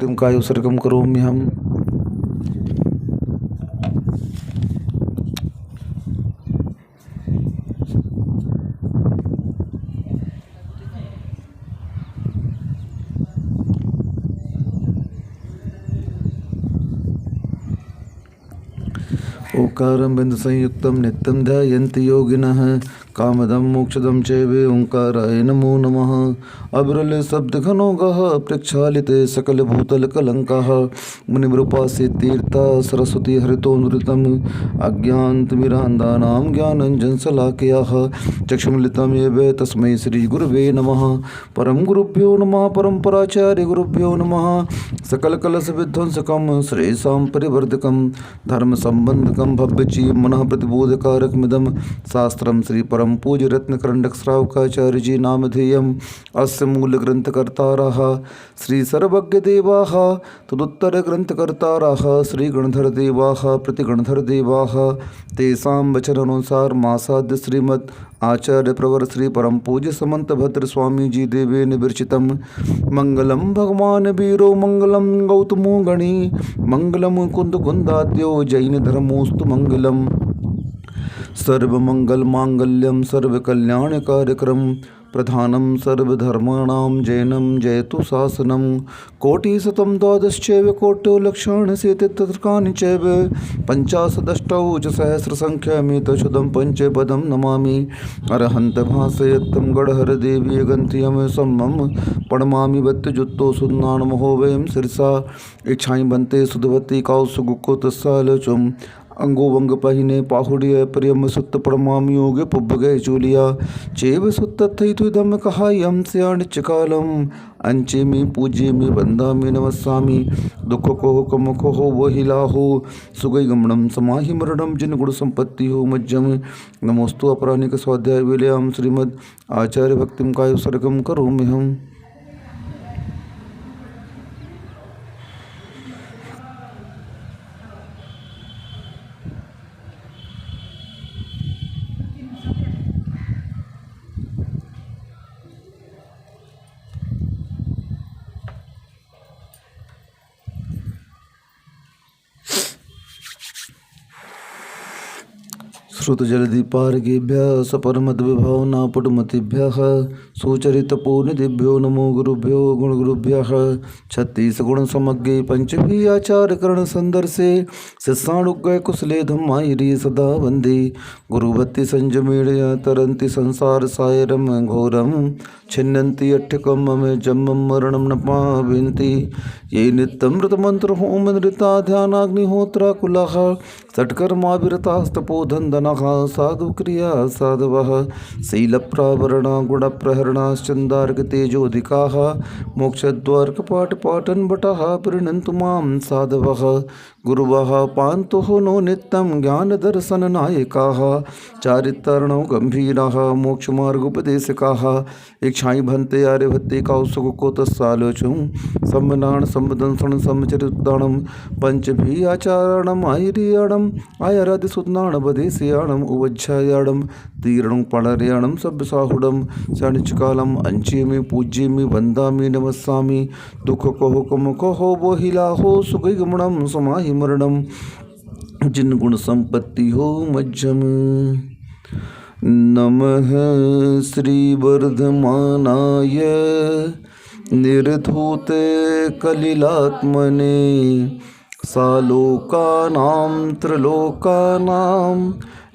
तुम काय उत्सर्गम करोमि हम। ओंकारं बिंदु संयुक्तं नित्यं ध्यायन्ति योगिनः कामदं मोक्षदं चैव ओंकाराय नमो नमः। अविरल शब्द घनो गः प्रक्षालिते सकल भूतल कलंकः मुनिमृपासे तीर्था सरस्वती हरितोऽमृतम् अज्ञानतिमिरान्धानां ज्ञानञ्जन शलाकयाः चक्षुमिलितं येन तस्मै श्री गुरुवे नमः। परम गुरुभ्यो नमः परम्पराचार्य गुरुभ्यो नमः। सकल कलश विध्वंसकं श्रेयसां परिवर्धकं धर्म संबंधकं भव्यची मनः प्रतिबोधकारकमिदं शास्त्रं श्री परम पूज्य रत्न करंडक श्रावकाचार्य जी नामधेयम् अस्य मूल ग्रंथकर्तारः श्री सर्वज्ञ देवाः तदुत्तर ग्रंथकर्तारः श्री गणधर देवाः प्रतिगणधर देवाः तेषां वचनानुसार मासाद्य श्रीमद् आचार्य प्रवर श्री परम पूज्य समंत भद्र स्वामी जी देवेन विरचितम् मंगलम भगवान वीरो मंगलम गौतमो गणी मंगलम कुंद कुंदाद्यो जैन धर्मोस्तु मंगलम सर्वमंगल मांगल्यम सर्वकल्याण कार्यक्रम प्रधानम सर्वधर्माणां जैनम जयतु शासनम कोटिशतं द्वादश्चैव कोट्यो लक्षाणशततर्काणि चैव पञ्चाशदष्टौ च सहस्रसङ्ख्यामितशतं पञ्चपदं नमामि अरहन्त भासयत्तं गणहर देवी गन्त्यं सम्मं प्रणमामि वत्युजुत्तो सुन्नानमहो वयं शिरसा इच्छाई बनते सुधवती कौसुगुको तस्सालचुम अंगो वंग पहिने पाहुड़िय प्रियम सुत प्रमाम योग पुब गए चूलिया चेव सुत थम कहा यम से अनिचकालम अंचे में पूज्य में बंदा में नमस्वामी दुख को हो कम को हो वही लाहो सुगई गमनम समाहि मरणम जिन गुण संपत्ति हो मज्जम नमोस्तु अपरानिक स्वाध्याय विलयम श्रीमद् आचार्य भक्तिम काय उत्सर्गम करोमि हम। श्रुतजलदीपार्घेभ्यः सपरमद्विभावना पटुमतिभ्यः सुचरितपोनिधिभ्यो नमो गुरुभ्यो गुणगुरुभ्यः। छत्तीस गुण समग्रे पंचभी आचार्यकरण संदर्शे शिष्याणुग्गय कुशले धम्मायिरी सदा वंदे गुरुभक्ति संजमेड़या तरंति संसार सायरम घोरम छिन्नन्ति अट्ठकम मम जन्मं मरणं न पावन्ति ये नित्यमृतमंत्र होम नृता ध्यानाग्निहोत्रा कुलाः षट्कर्माभिरतास्तपोधन्दनः साधु क्रिया साधवः शीलप्रावरणा गुणप्रहरणाश्चन्दार्कतेजोधिकाः मोक्षद्वारकपाटपाटनभटाः प्रीणन्तु मां साधवः गुरुवः पान्तुः नो नित्यं ज्ञानदर्शननायकाः चारित्रणो गम्भीराः मोक्षमार्गोपदेशकाः इच्छाई भन्ते आर्यभत्ते कौसुको तस्सालोचुं सम्मनाण सम्बदंसण समचरिताणं पंचभी आचारणम् आयरियाणम् आयरादिसुत्नाण बदेशयाणम् उवज्झायाणं तीर्णं पणर्याणं सभ्यसाहुडं शनिचकालम् अंचेमि पूज्येमि वन्दामि नमस्सामि दुख कहो कम कहो वहिलाहो सुखगमणं समाहि मरणं जिन गुण संपत्ति हो मज्जम। नमः श्रीवर्धमानाय निर्धूते कलिलात्मने सालोकानां त्रिलोकानां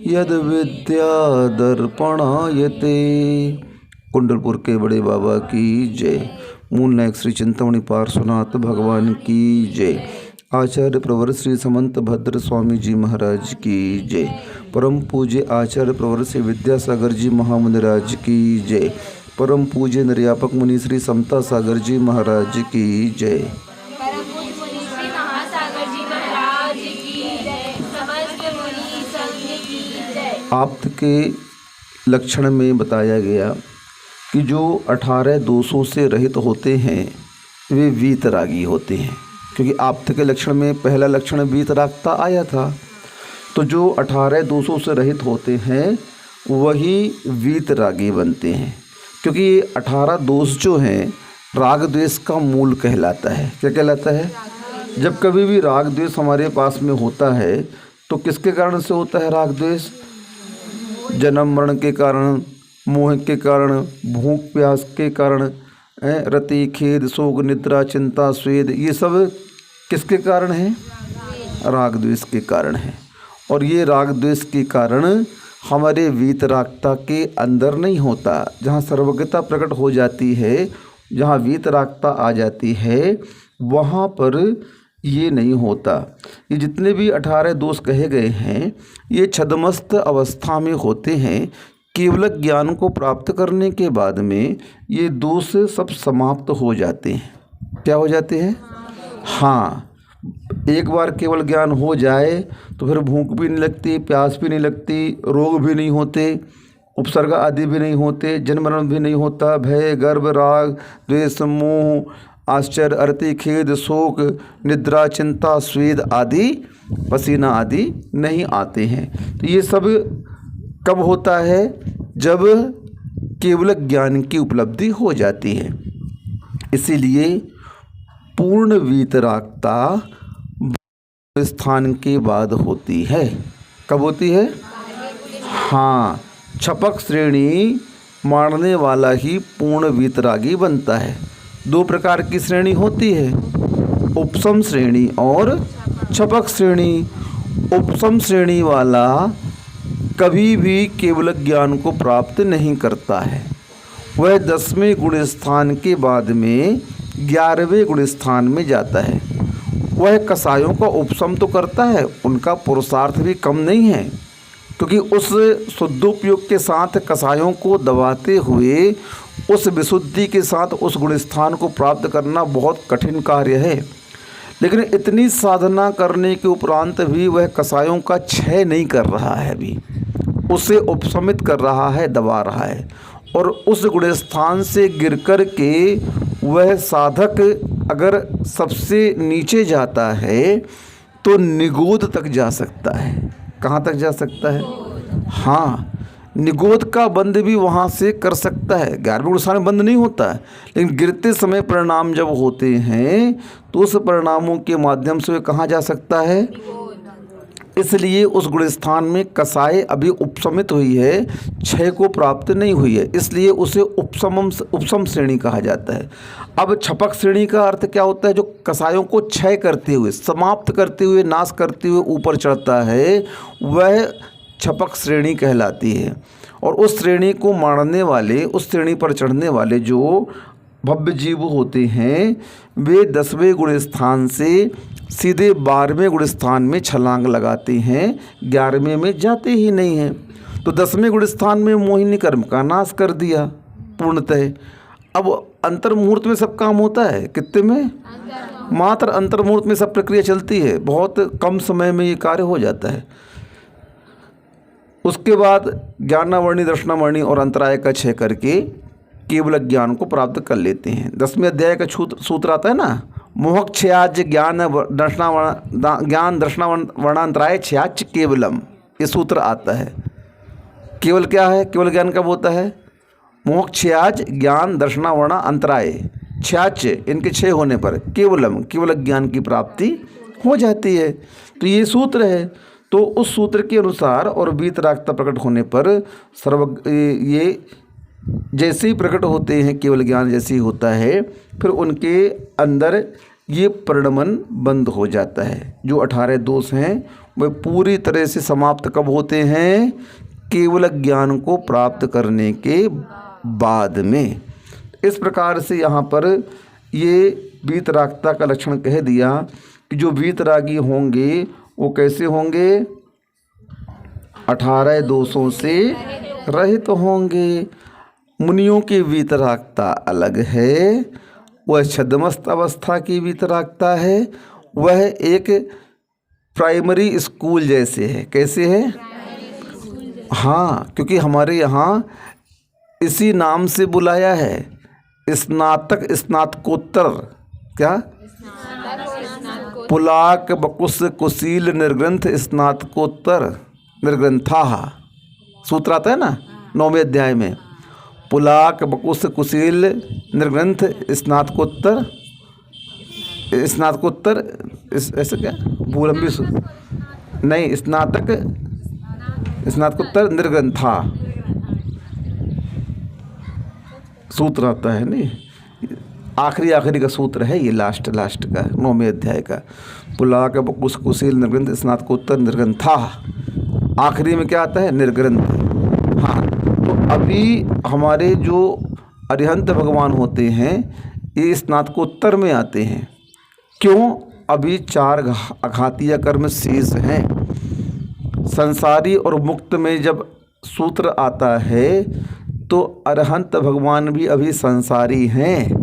यद विद्या दर्पणायते। कुंडलपुर के बड़े बाबा की जय। मूल नायक श्री चिंतामणि पार्श्वनाथ भगवान की जय। आचार्य प्रवर श्री समंत भद्र स्वामी जी महाराज की जय। परम पूज्य आचार्य प्रवर श्री विद्यासागर जी महामुनिराज की जय। परम पूज्य निर्यापक मुनि श्री समता सागर जी महाराज की जय। परम पूज्य मुनि श्री महासागर जी महाराज की जय। समस्त मुनि संघ की जय। आप्त के लक्षण में बताया गया कि जो 18 दोषों से रहित होते हैं वे वीतरागी होते हैं, क्योंकि आप्त के लक्षण में पहला लक्षण वीतरागता आया था। तो जो 18 दोषों से रहित होते हैं वही वीतरागी बनते हैं, क्योंकि ये 18 दोष जो हैं राग द्वेष का मूल कहलाता है। क्या कहलाता है? जब कभी भी राग द्वेष हमारे पास में होता है तो किसके कारण से होता है राग द्वेष? जन्म मरण के कारण, मोह के कारण, भूख प्यास के कारण, रति खेद शोक निद्रा चिंता स्वेद, ये सब किसके कारण है? राग द्वेष के कारण है। और ये राग द्वेष के कारण हमारे वीतरागता के अंदर नहीं होता। जहाँ सर्वज्ञता प्रकट हो जाती है, जहाँ वीतरागता आ जाती है, वहाँ पर ये नहीं होता। ये जितने भी 18 दोष कहे गए हैं ये छद्मस्त अवस्था में होते हैं। केवल ज्ञान को प्राप्त करने के बाद में ये दोष सब समाप्त हो जाते हैं। क्या हो जाते हैं? हाँ, एक बार केवल ज्ञान हो जाए तो फिर भूख भी नहीं लगती, प्यास भी नहीं लगती, रोग भी नहीं होते, उपसर्ग आदि भी नहीं होते, जन्म मरण भी नहीं होता, भय गर्व राग द्वेष मोह आश्चर्य अरति खेद शोक निद्रा चिंता स्वेद आदि पसीना आदि नहीं आते हैं। तो ये सब कब होता है? जब केवल ज्ञान की उपलब्धि हो जाती है। इसीलिए पूर्ण वीतरागता स्थान के बाद होती है। कब होती है? हाँ, छपक श्रेणी मारने वाला ही पूर्ण वीतरागी बनता है। 2 प्रकार की श्रेणी होती है, उपसम श्रेणी और छपक श्रेणी। उपसम श्रेणी वाला कभी भी केवल ज्ञान को प्राप्त नहीं करता है। वह 10वें गुण स्थान के बाद में 11वें गुण स्थान में जाता है। वह कसायों का उपशम तो करता है, उनका पुरुषार्थ भी कम नहीं है, क्योंकि उस शुद्धोपयोग के साथ कसायों को दबाते हुए उस विशुद्धि के साथ उस गुण स्थान को प्राप्त करना बहुत कठिन कार्य है। लेकिन इतनी साधना करने के उपरांत भी वह कसायों का क्षय नहीं कर रहा है, अभी उसे उपशमित कर रहा है, दबा रहा है। और उस गुण स्थान से गिर कर के वह साधक अगर सबसे नीचे जाता है तो निगोद तक जा सकता है। कहाँ तक जा सकता है? हाँ, निगोद का बंद भी वहाँ से कर सकता है। 11वें गुण स्थान में बंद नहीं होता है, लेकिन गिरते समय परिणाम जब होते हैं तो उस परिणामों के माध्यम से वह कहाँ जा सकता है? इसलिए उस गुण स्थान में कसाय अभी उपशमित हुई है, क्षय को प्राप्त नहीं हुई है, इसलिए उसे उपशम श्रेणी कहा जाता है। अब छपक श्रेणी का अर्थ क्या होता है? जो कसायों को क्षय करते हुए, समाप्त करते हुए, नाश करते हुए ऊपर चढ़ता है, वह छपक श्रेणी कहलाती है। और उस श्रेणी को मारने वाले, उस श्रेणी पर चढ़ने वाले जो भव्य जीव होते हैं, वे 10वें गुण स्थान से सीधे 12वें गुण स्थान में छलांग लगाते हैं, 11वें में जाते ही नहीं हैं। तो 10वें गुण स्थान में मोहिनी कर्म का नाश कर दिया पूर्णतः। अब अंतर मुहूर्त में सब काम होता है, कितने में? मात्र अंतर मुहूर्त में सब प्रक्रिया चलती है, बहुत कम समय में ये कार्य हो जाता है। उसके बाद ज्ञानावर्णी दर्शनावर्णी और अंतराय का क्षय करके केवल ज्ञान को प्राप्त कर लेते हैं। 10वें अध्याय का सूत्र आता है ना, मोहक्षयाज ज्ञान दर्शनावर्णांतराय क्षयाच केवलम, ये सूत्र आता है। केवल क्या है? केवल ज्ञान कब होता है? मोहक्षयाज ज्ञान दर्शनावर्ण अंतराय क्षयाच, इनके क्षय होने पर केवलम, केवल ज्ञान की प्राप्ति हो जाती है। तो ये सूत्र है। तो उस सूत्र के अनुसार और वीतरागता प्रकट होने पर ये जैसे ही प्रकट होते हैं, केवल ज्ञान जैसे ही होता है, फिर उनके अंदर ये परिणमन बंद हो जाता है। जो 18 दोष हैं वह पूरी तरह से समाप्त कब होते हैं? केवल ज्ञान को प्राप्त करने के बाद में। इस प्रकार से यहाँ पर ये वीतरागता का लक्षण कह दिया कि जो वीतरागी होंगे वो कैसे होंगे? 18 दोषों से रहित होंगे। मुनियों की वीतरागता अलग है, वह छद्मस्त अवस्था की वीतरागता है। वह एक प्राइमरी स्कूल जैसे है। कैसे है? हाँ, क्योंकि हमारे यहाँ इसी नाम से बुलाया है, स्नातक स्नातकोत्तर। क्या? पुलाक बकुस कुशील निर्ग्रंथ स्नातकोत्तर निर्ग्रंथा, सूत्र आता है ना 9वें अध्याय में। पुलाक बकुस कुशील निर्ग्रंथ स्नातकोत्तर ऐसे क्या भूलंबी नहीं स्नातकोत्तर निर्ग्रंथा सूत्र आता है नहीं, आखिरी का सूत्र है ये, लास्ट का 9वें अध्याय का। पुलाक बकुस कुशील निर्ग्रंथ स्नातकोत्तर निर्ग्रंथा, आखिरी में क्या आता है? निर्ग्रंथ। हाँ, तो अभी हमारे जो अरिहंत भगवान होते हैं ये स्नातकोत्तर में आते हैं। क्यों? अभी 4 अघातीय कर्म शेष हैं। संसारी और मुक्त में जब सूत्र आता है तो अरहंत भगवान भी अभी संसारी हैं।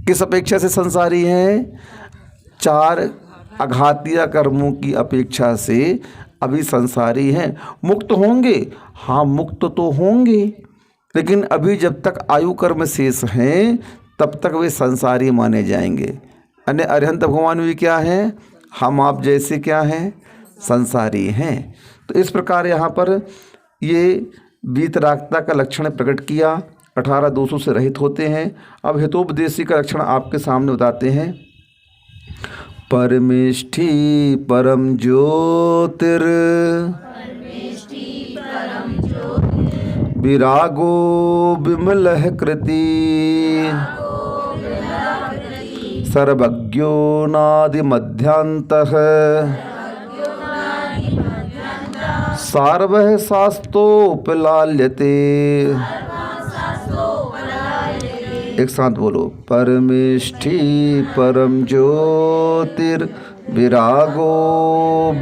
किस अपेक्षा से संसारी हैं? 4 अघातीय कर्मों की अपेक्षा से अभी संसारी हैं। मुक्त होंगे, हाँ मुक्त तो होंगे, लेकिन अभी जब तक आयु कर्म शेष हैं तब तक वे संसारी माने जाएंगे। अन्य अरिहंत भगवान भी क्या हैं? हम आप जैसे क्या हैं? संसारी हैं। तो इस प्रकार यहाँ पर ये वीतरागता का लक्षण प्रकट किया। 18 दोषों से रहित होते हैं। अब हितोपदेशी का लक्षण आपके सामने बताते हैं। परमेष्ठी परम ज्योतिर विरागो विमलः कृति सर्वज्ञो नादि मध्यांतः सार्वः शास्तोपलाल्यते। एक साथ बोलो, परमेष्ठी परम ज्योतिर विरागो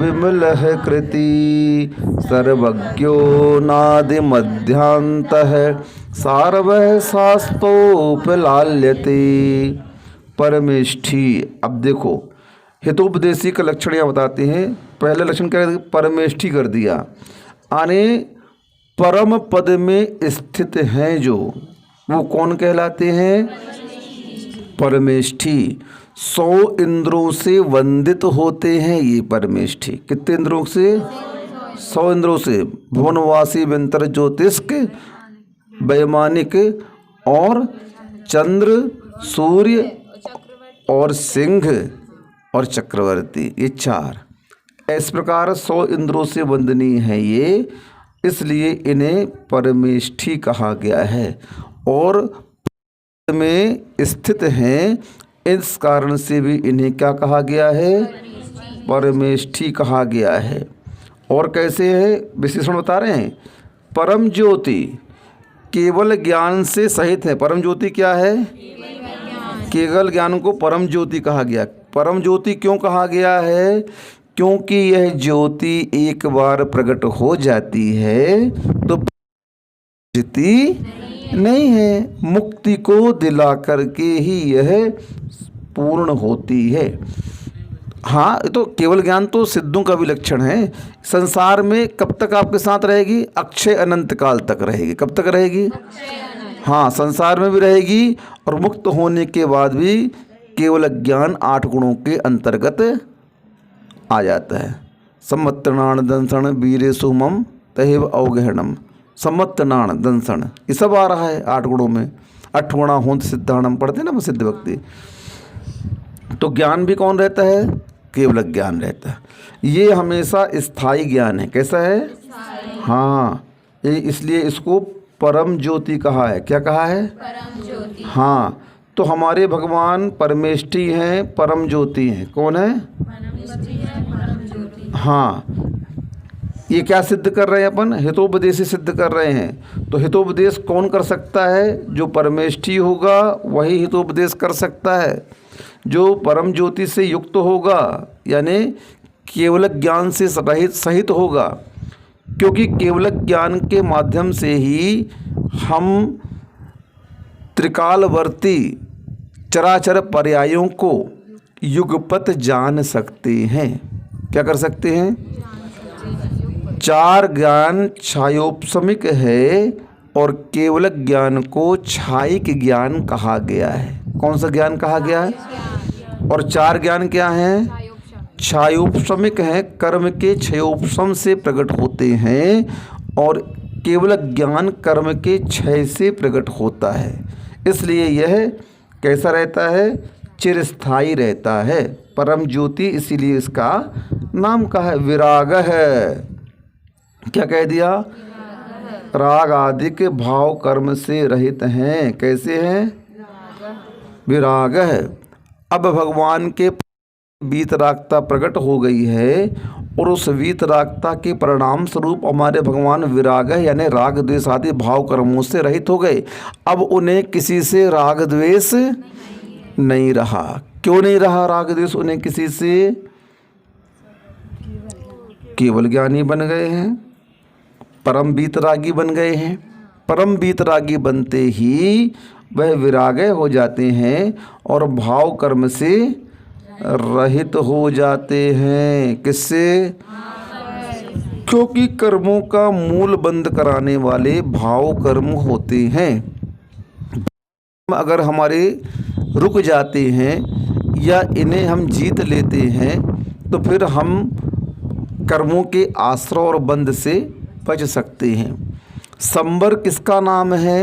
विमलः कृति सर्वज्ञो नादि मध्यांतः सार्वः शास्तोपलाल्यते। परमेष्ठी। अब देखो हितोपदेशी का लक्षण यहाँ बताते हैं। पहले लक्षण क्या परमेष्ठी कर दिया, आने परम पद में स्थित हैं जो, वो कौन कहलाते हैं? परमेष्ठी। 100 इंद्रों से वंदित होते हैं ये परमेष्ठी। कितने इंद्रों से? 100 इंद्रों से। भुवनवासी विंतर ज्योतिष्क वैमानिक और चंद्र सूर्य और सिंह और चक्रवर्ती, ये 4। इस प्रकार 100 इंद्रों से वंदनीय है ये, इसलिए इन्हें परमेष्ठी कहा गया है। और में स्थित हैं, इस कारण से भी इन्हें क्या कहा गया है? परमेष्ठी कहा गया है। और कैसे है विशेषण बता रहे हैं। परम ज्योति केवल ज्ञान से सहित है। परम ज्योति क्या है? केवल ज्ञान को परम ज्योति कहा गया। परम ज्योति क्यों कहा गया है? क्योंकि यह ज्योति एक बार प्रकट हो जाती है तो ज्योति नहीं है, मुक्ति को दिला करके ही यह पूर्ण होती है। हाँ, तो केवल ज्ञान तो सिद्धों का भी लक्षण है। संसार में कब तक आपके साथ रहेगी? अक्षय अनंत काल तक रहेगी। कब तक रहेगी? हाँ, संसार में भी रहेगी और मुक्त होने के बाद भी केवल ज्ञान 8 गुणों के अंतर्गत आ जाता है। सम्मत्तनाण दंसन वीरे सुमम तहेव अवगहणम। सम्मत्तनाण दंसन ये सब आ रहा है 8 गुणों में। 8 गुणा होंत सिद्धाणम पढ़ते ना सिद्ध भक्ति। तो ज्ञान भी कौन रहता है? केवल ज्ञान रहता है। ये हमेशा स्थायी ज्ञान है। कैसा है? हाँ, इसलिए इसको परम ज्योति कहा है। क्या कहा है? परम ज्योति। हाँ, तो हमारे भगवान परमेष्ठी हैं, परम ज्योति हैं। कौन है? परम ज्योति। हाँ, ये क्या सिद्ध कर रहे हैं अपन? हितोपदेश सिद्ध कर रहे हैं। तो हितोपदेश कौन कर सकता है? जो परमेष्ठी होगा वही हितोपदेश कर सकता है। जो परम ज्योति से युक्त होगा यानी केवल ज्ञान से सहित होगा, क्योंकि केवल ज्ञान के माध्यम से ही हम त्रिकालवर्ती चराचर पर्यायों को युगपत जान सकते हैं। क्या कर सकते हैं? 4 ज्ञान छायोपशमिक है और केवल ज्ञान को छायिक ज्ञान कहा गया है। कौन सा ज्ञान कहा गया है? और 4 ज्ञान क्या हैं? छायोपशमिक हैं, कर्म के क्षयोपशम से प्रकट होते हैं और केवल ज्ञान कर्म के क्षय से प्रकट होता है, इसलिए यह कैसा रहता है? चिरस्थायी रहता है। परम ज्योति इसीलिए इसका नाम का है। विराग है, क्या कह दिया? राग आदि के भाव कर्म से रहित हैं। कैसे हैं? विराग है। अब भगवान के वीतरागता प्रकट हो गई है और उस वीतरागता के परिणाम स्वरूप हमारे भगवान विराग है, यानी राग द्वेष आदि भाव कर्मों से रहित हो गए। अब उन्हें किसी से राग द्वेष नहीं रहा। क्यों नहीं रहा राग द्वेष उन्हें किसी से? केवल ज्ञानी बन गए हैं, परम वीतरागी बन गए हैं। परम वीतरागी बनते ही वह विराग हो जाते हैं और भाव कर्म से रहित हो जाते हैं। किससे? क्योंकि कर्मों का मूल बंद कराने वाले भाव कर्म होते हैं। अगर हमारे रुक जाते हैं या इन्हें हम जीत लेते हैं तो फिर हम कर्मों के आश्रय और बंध से बच सकते हैं। संबर किसका नाम है?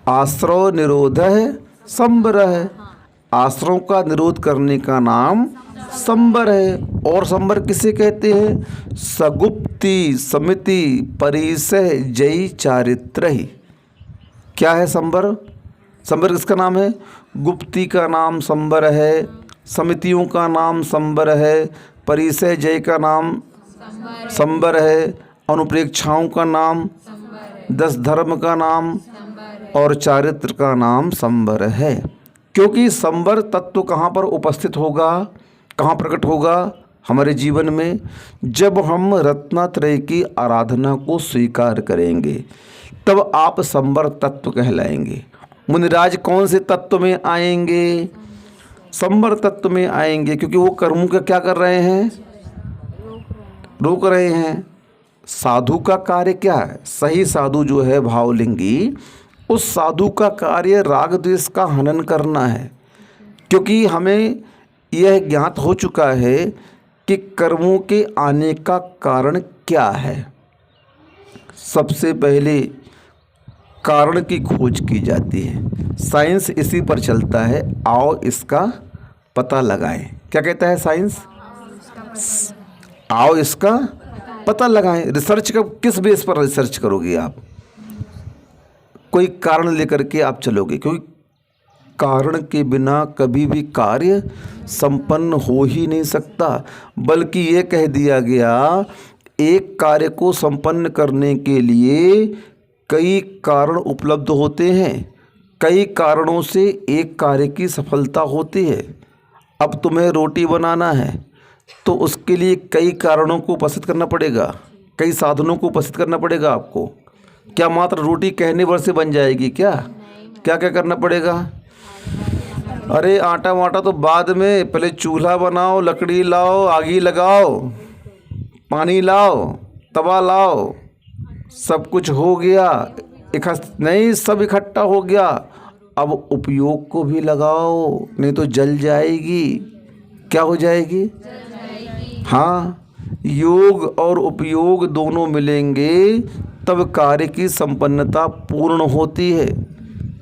आश्रय निरोध है, संबर है। आश्रयों का निरोध करने का नाम संबर है। और संबर किसे कहते हैं? सगुप्ति समिति परिसह जयी चारित्र ही। क्या है संबर? संबर किसका नाम है? गुप्ती का नाम संबर है, समितियों का नाम संबर है, परिसह जय का नाम संबर है, अनुप्रेक्षाओं का नाम, 10 धर्म का नाम और चारित्र का नाम संबर है। क्योंकि संबर तत्व कहाँ पर उपस्थित होगा, कहाँ प्रकट होगा? हमारे जीवन में जब हम रत्नत्रय की आराधना को स्वीकार करेंगे तब आप संबर तत्व कहलाएंगे। मुनिराज कौन से तत्व में आएंगे? संबर तत्व में आएंगे, क्योंकि वो कर्मों का क्या कर रहे हैं? रोक रहे हैं। साधु का कार्य क्या है? सही साधु जो है भावलिंगी, उस साधु का कार्य राग द्वेष का हनन करना है। क्योंकि हमें यह ज्ञात हो चुका है कि कर्मों के आने का कारण क्या है। सबसे पहले कारण की खोज की जाती है। साइंस इसी पर चलता है, आओ इसका पता लगाएं। क्या कहता है साइंस? आओ इसका पता लगाएं। रिसर्च का किस बेस पर रिसर्च करोगे आप? कोई कारण लेकर के आप चलोगे, क्योंकि कारण के बिना कभी भी कार्य संपन्न हो ही नहीं सकता। बल्कि ये कह दिया गया, एक कार्य को संपन्न करने के लिए कई कारण उपलब्ध होते हैं। कई कारणों से एक कार्य की सफलता होती है। अब तुम्हें रोटी बनाना है तो उसके लिए कई कारणों को उपस्थित करना पड़ेगा, कई साधनों को उपस्थित करना पड़ेगा आपको। क्या मात्र रोटी कहने भर से बन जाएगी क्या? क्या क्या करना पड़ेगा? अरे आटा वाटा तो बाद में, पहले चूल्हा बनाओ, लकड़ी लाओ, आगी लगाओ, पानी लाओ, तवा लाओ, सब कुछ हो गया। नहीं, सब इकट्ठा हो गया। अब उपयोग को भी लगाओ, नहीं तो जल जाएगी। क्या हो जाएगी? हाँ, योग और उपयोग दोनों मिलेंगे तब कार्य की संपन्नता पूर्ण होती है।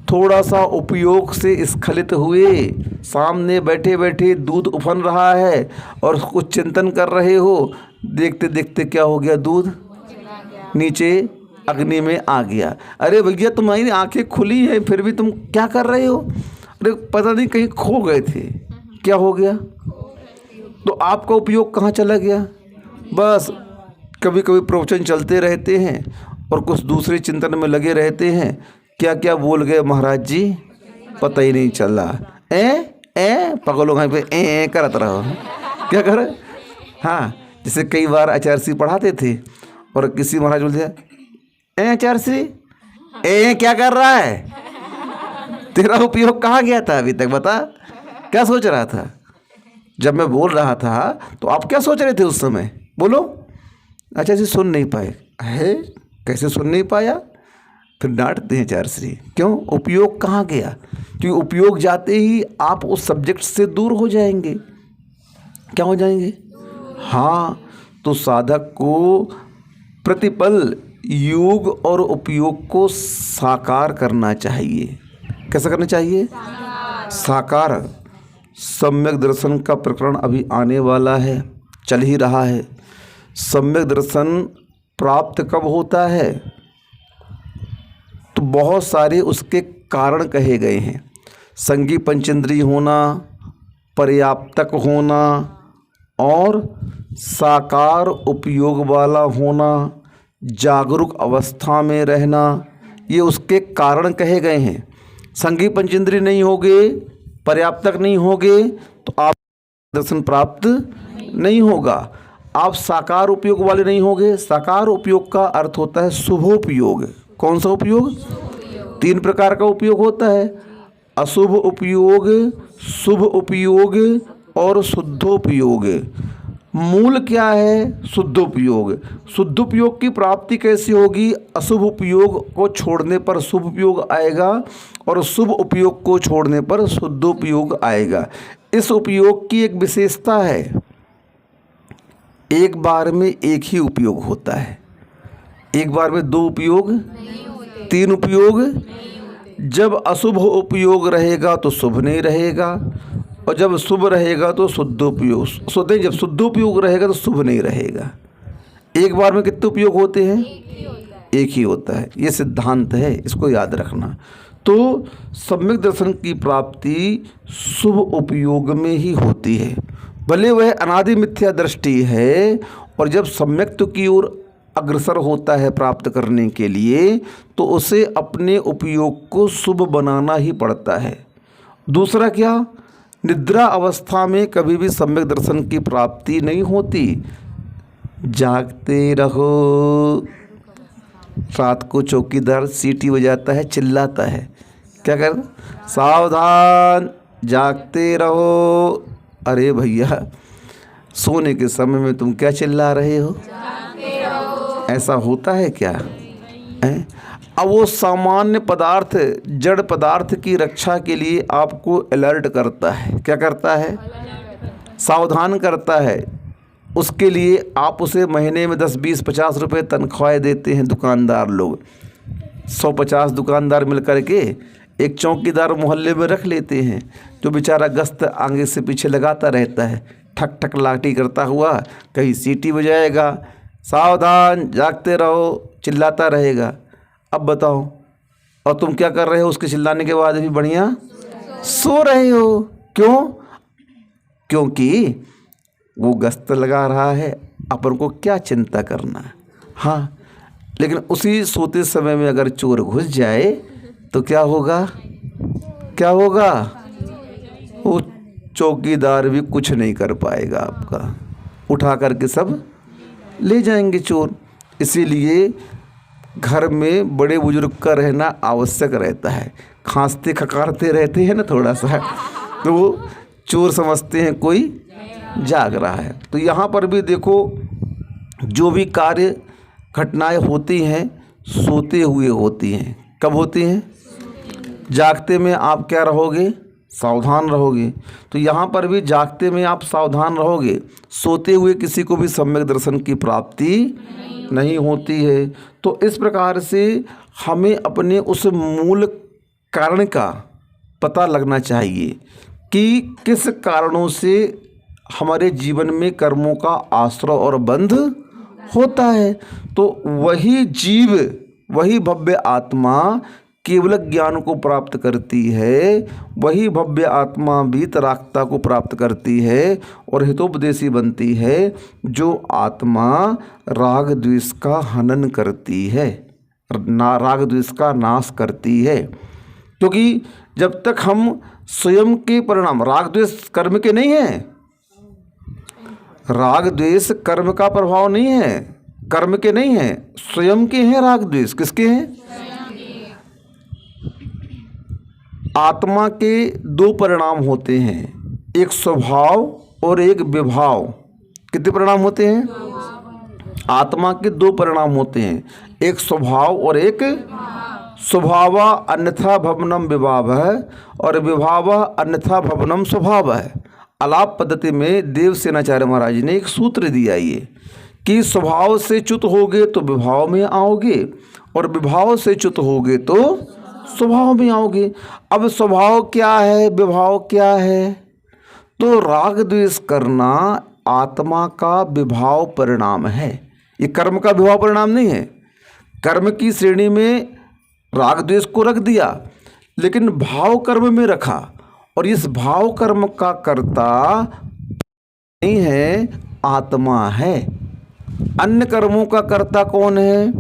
थोड़ा सा उपयोग से स्खलित हुए, सामने बैठे बैठे दूध उफन रहा है और कुछ चिंतन कर रहे हो, देखते देखते क्या हो गया? दूध नीचे अग्नि में आ गया। अरे भैया, तुम्हारी आंखें खुली हैं फिर भी तुम क्या कर रहे हो? अरे पता नहीं, कहीं खो गए थे। क्या हो गया? तो आपका उपयोग कहाँ चला गया? बस कभी कभी प्रवचन चलते रहते हैं और कुछ दूसरे चिंतन में लगे रहते हैं। क्या क्या बोल गए महाराज जी, पता ही नहीं चला। पगलों कहीं पे ए करत रहो। क्या कर? हाँ, जैसे कई बार आचार्य श्री पढ़ाते थे और किसी महाराज बोलते, आचार्य श्री क्या कर रहा है? तेरा उपयोग कहाँ गया था अभी तक? बता, क्या सोच रहा था जब मैं बोल रहा था? तो आप क्या सोच रहे थे उस समय? बोलो। अच्छा जी, सुन नहीं पाए है? कैसे सुन नहीं पाया? फिर डांटते हैं आचार्य श्री। क्यों? उपयोग कहाँ गया? क्योंकि उपयोग जाते ही आप उस सब्जेक्ट से दूर हो जाएंगे। क्या हो जाएंगे? हाँ, तो साधक को प्रतिपल योग और उपयोग को साकार करना चाहिए। कैसा करना चाहिए? साकार। सम्यक दर्शन का प्रकरण अभी आने वाला है, चल ही रहा है। सम्यक दर्शन प्राप्त कब होता है? तो बहुत सारे उसके कारण कहे गए हैं। संगी पंचेंद्रिय होना, पर्याप्तक होना और साकार उपयोग वाला होना, जागरूक अवस्था में रहना, ये उसके कारण कहे गए हैं। संगी पंचेंद्रिय नहीं होगे, पर्याप्तक नहीं होगे तो आप दर्शन प्राप्त नहीं होगा। आप साकार उपयोग वाले नहीं होगे। साकार उपयोग का अर्थ होता है शुभोपयोग। कौन सा उपयोग? 3 प्रकार का उपयोग होता है, अशुभ उपयोग, शुभ उपयोग और शुद्धोपयोग। मूल क्या है? शुद्धोपयोग। शुद्धोपयोग की प्राप्ति कैसी होगी? अशुभ उपयोग को छोड़ने पर शुभ उपयोग आएगा और शुभ उपयोग को छोड़ने पर शुद्धोपयोग आएगा। इस उपयोग की एक विशेषता है, एक बार में एक ही उपयोग होता है। एक बार में 2 उपयोग, 3 उपयोग। जब अशुभ उपयोग रहेगा तो शुभ नहीं रहेगा और जब शुभ रहेगा तो शुद्धोपयोग। जब शुद्धोपयोग रहेगा तो शुभ नहीं रहेगा। एक बार में कितने उपयोग होते हैं? एक ही होता है। ये सिद्धांत है, इसको याद रखना। तो सम्यक दर्शन की प्राप्ति शुभ उपयोग में ही होती है। भले वह अनादि मिथ्या दृष्टि है और जब सम्यक्त्व की ओर अग्रसर होता है प्राप्त करने के लिए तो उसे अपने उपयोग को शुभ बनाना ही पड़ता है। दूसरा क्या? निद्रा अवस्था में कभी भी सम्यक दर्शन की प्राप्ति नहीं होती। जागते रहो। रात को चौकीदार सीटी बजाता है, चिल्लाता है, क्या कर? सावधान, जागते रहो। अरे भैया, सोने के समय में तुम क्या चिल्ला रहे हो? ऐसा होता है क्या? अब वो सामान्य पदार्थ, जड़ पदार्थ की रक्षा के लिए आपको अलर्ट करता है। क्या करता है? सावधान करता है। उसके लिए आप उसे महीने में 10, 20, 50 रुपये तनख्वाह देते हैं दुकानदार लोग। 150 दुकानदार मिल कर के एक चौकीदार मोहल्ले में रख लेते हैं जो बेचारा गश्त आगे से पीछे लगाता रहता है, ठक ठक लाठी करता हुआ कहीं सीटी बजाएगा, सावधान, जागते रहो, चिल्लाता रहेगा। अब बताओ, और तुम क्या कर रहे हो? उसके चिल्लाने के बाद भी बढ़िया सो रहे हो। क्यों? क्योंकि वो गश्त लगा रहा है, अपन को क्या चिंता करना। हाँ, लेकिन उसी सोते समय में अगर चोर घुस जाए तो क्या होगा? क्या होगा? वो चौकीदार भी कुछ नहीं कर पाएगा आपका, उठा करके सब ले जाएंगे चोर। इसीलिए घर में बड़े बुजुर्ग का रहना आवश्यक रहता है। खांसते खकारते रहते हैं ना थोड़ा सा, तो वो चोर समझते हैं कोई जाग रहा है। तो यहाँ पर भी देखो, जो भी कार्य घटनाएं होती हैं सोते हुए होती हैं। कब होती हैं? जागते में आप क्या रहोगे? सावधान रहोगे। तो यहाँ पर भी जागते में आप सावधान रहोगे। सोते हुए किसी को भी सम्यक दर्शन की प्राप्ति नहीं होती है। तो इस प्रकार से हमें अपने उस मूल कारण का पता लगना चाहिए कि किस कारणों से हमारे जीवन में कर्मों का आश्रय और बंध होता है। तो वही जीव, वही भव्य आत्मा केवल ज्ञान को प्राप्त करती है, वही भव्य आत्मा वीतरागता को प्राप्त करती है और हितोपदेशी बनती है, जो आत्मा राग द्वेष का हनन करती है, राग द्वेष का नाश करती है। क्योंकि जब तक हम स्वयं के परिणाम, राग द्वेष कर्म के नहीं है, राग द्वेष कर्म का प्रभाव नहीं है, कर्म के नहीं है, स्वयं के हैं राग द्वेष। किसके हैं? आत्मा के 2 परिणाम होते हैं, एक स्वभाव और एक विभाव। कितने परिणाम होते हैं? आत्मा के 2 परिणाम होते हैं, एक स्वभाव और एक स्वभाव अन्यथा भवनम विभाव है और विभाव अन्यथा भवनम स्वभाव है। आलाप पद्धति में देवसेनाचार्य महाराज ने एक सूत्र दिया ये कि स्वभाव से च्युत होगे तो विभाव में आओगे और विभाव से च्युत होगे तो स्वभाव में आओगे। अब स्वभाव क्या है, विभाव क्या है? तो राग द्वेष करना आत्मा का विभाव परिणाम है। ये कर्म का विभाव परिणाम नहीं है। कर्म की श्रेणी में राग द्वेष को रख दिया, लेकिन भाव कर्म में रखा, और इस भाव कर्म का कर्ता नहीं है, आत्मा है। अन्य कर्मों का कर्ता कौन है?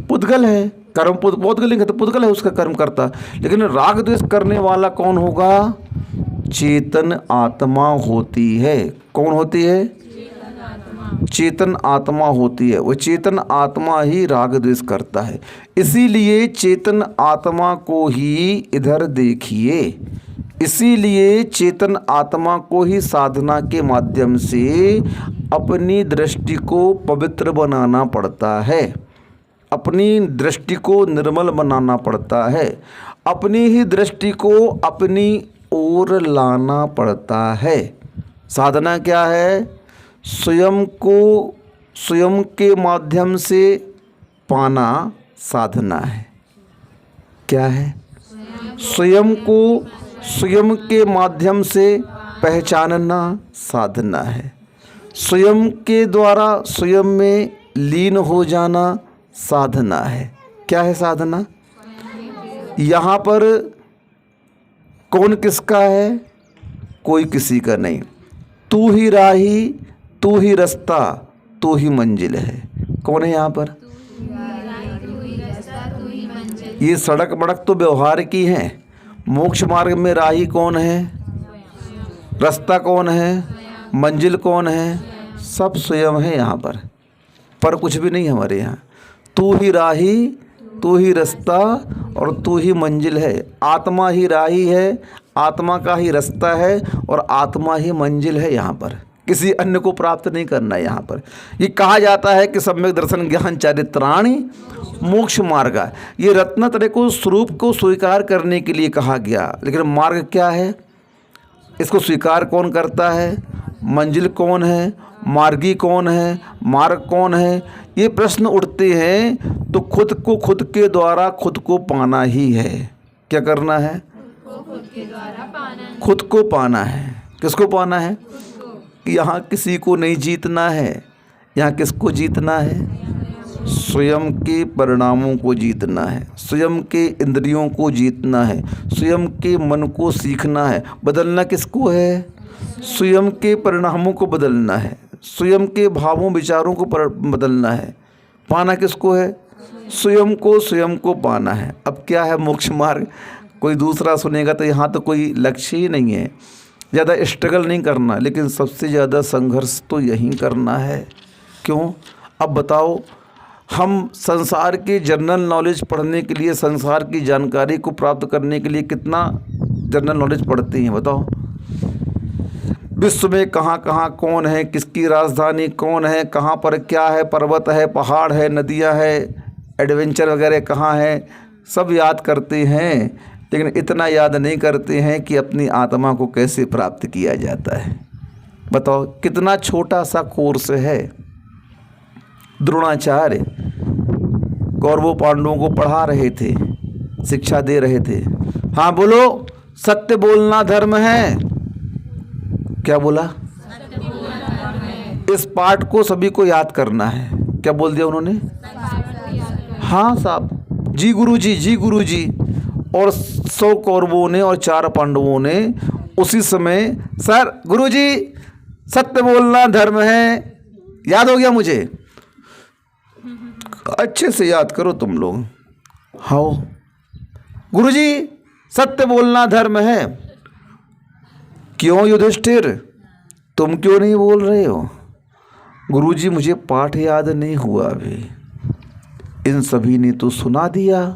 पुद्गल है। कर्म पुद्गलिंग है तो पुद्गल है उसका कर्म करता। लेकिन राग द्वेष करने वाला कौन होगा? चेतन आत्मा होती है। कौन होती है? चेतन आत्मा होती है। वो चेतन आत्मा ही राग द्वेष करता है। इसीलिए चेतन आत्मा को ही इधर देखिए, इसीलिए चेतन आत्मा को ही साधना के माध्यम से अपनी दृष्टि को पवित्र बनाना पड़ता है, अपनी दृष्टि को निर्मल बनाना पड़ता है, अपनी ही दृष्टि को अपनी ओर लाना पड़ता है। साधना क्या है? स्वयं को स्वयं के माध्यम से पाना साधना है। क्या है? स्वयं को स्वयं के माध्यम से पहचानना साधना है। स्वयं के द्वारा स्वयं में लीन हो जाना साधना है। क्या है साधना? यहाँ पर कौन किसका है? कोई किसी का नहीं। तू ही राही, तू ही रास्ता, तू ही मंजिल है। कौन है यहाँ पर? ये सड़क बड़क तो व्यवहार की है। मोक्ष मार्ग में राही कौन है? रास्ता कौन है? मंजिल कौन है? सब स्वयं है यहाँ पर कुछ भी नहीं हमारे यहाँ। तू ही राही, तू ही रास्ता और तू ही मंजिल है। आत्मा ही राही है, आत्मा का ही रास्ता है और आत्मा ही मंजिल है। यहाँ पर किसी अन्य को प्राप्त नहीं करना है। यहाँ पर ये कहा जाता है कि सम्यक दर्शन ज्ञान चारित्राणि मोक्ष मार्ग। ये रत्नत्रय को स्वरूप को स्वीकार करने के लिए कहा गया, लेकिन मार्ग क्या है? इसको स्वीकार कौन करता है? मंजिल कौन है? मार्गी कौन है? मार्ग कौन है? ये प्रश्न उठते हैं तो खुद को खुद के द्वारा खुद को पाना ही है। क्या करना है? खुद को पाना है। किसको पाना है? यहाँ किसी को नहीं जीतना है। यहाँ किसको जीतना है? स्वयं के परिणामों को जीतना है, स्वयं के इंद्रियों को जीतना है, स्वयं के मन को सीखना है। बदलना किसको है? स्वयं के परिणामों को बदलना है, स्वयं के भावों विचारों को बदलना है। पाना किसको है? स्वयं को पाना है। अब क्या है मोक्ष मार्ग? कोई दूसरा सुनेगा तो यहाँ तो कोई लक्ष्य ही नहीं है। ज़्यादा स्ट्रगल नहीं करना, लेकिन सबसे ज़्यादा संघर्ष तो यहीं करना है। क्यों? अब बताओ, हम संसार के जनरल नॉलेज पढ़ने के लिए, संसार की जानकारी को प्राप्त करने के लिए कितना जनरल नॉलेज पढ़ते हैं? बताओ, विश्व में कहाँ कहाँ कौन है, किसकी राजधानी कौन है, कहाँ पर क्या है, पर्वत है, पहाड़ है, नदियाँ है, एडवेंचर वगैरह कहाँ है, सब याद करते हैं, लेकिन इतना याद नहीं करते हैं कि अपनी आत्मा को कैसे प्राप्त किया जाता है। बताओ, कितना छोटा सा कोर्स है। द्रोणाचार्य कौरवों पांडवों को पढ़ा रहे थे, शिक्षा दे रहे थे। हाँ बोलो, सत्य बोलना धर्म है। क्या बोला? इस पाठ को सभी को याद करना है। क्या बोल दिया उन्होंने? हाँ साहब, जी गुरु जी, जी गुरु जी। और 100 कौरवों ने और 4 पांडवों ने उसी समय, सर गुरु जी सत्य बोलना धर्म है। याद हो गया मुझे? अच्छे से याद करो तुम लोग। हाँ गुरुजी, सत्य बोलना धर्म है। क्यों युधिष्ठिर, तुम क्यों नहीं बोल रहे हो? गुरुजी, मुझे पाठ याद नहीं हुआ अभी। इन सभी ने तो सुना दिया,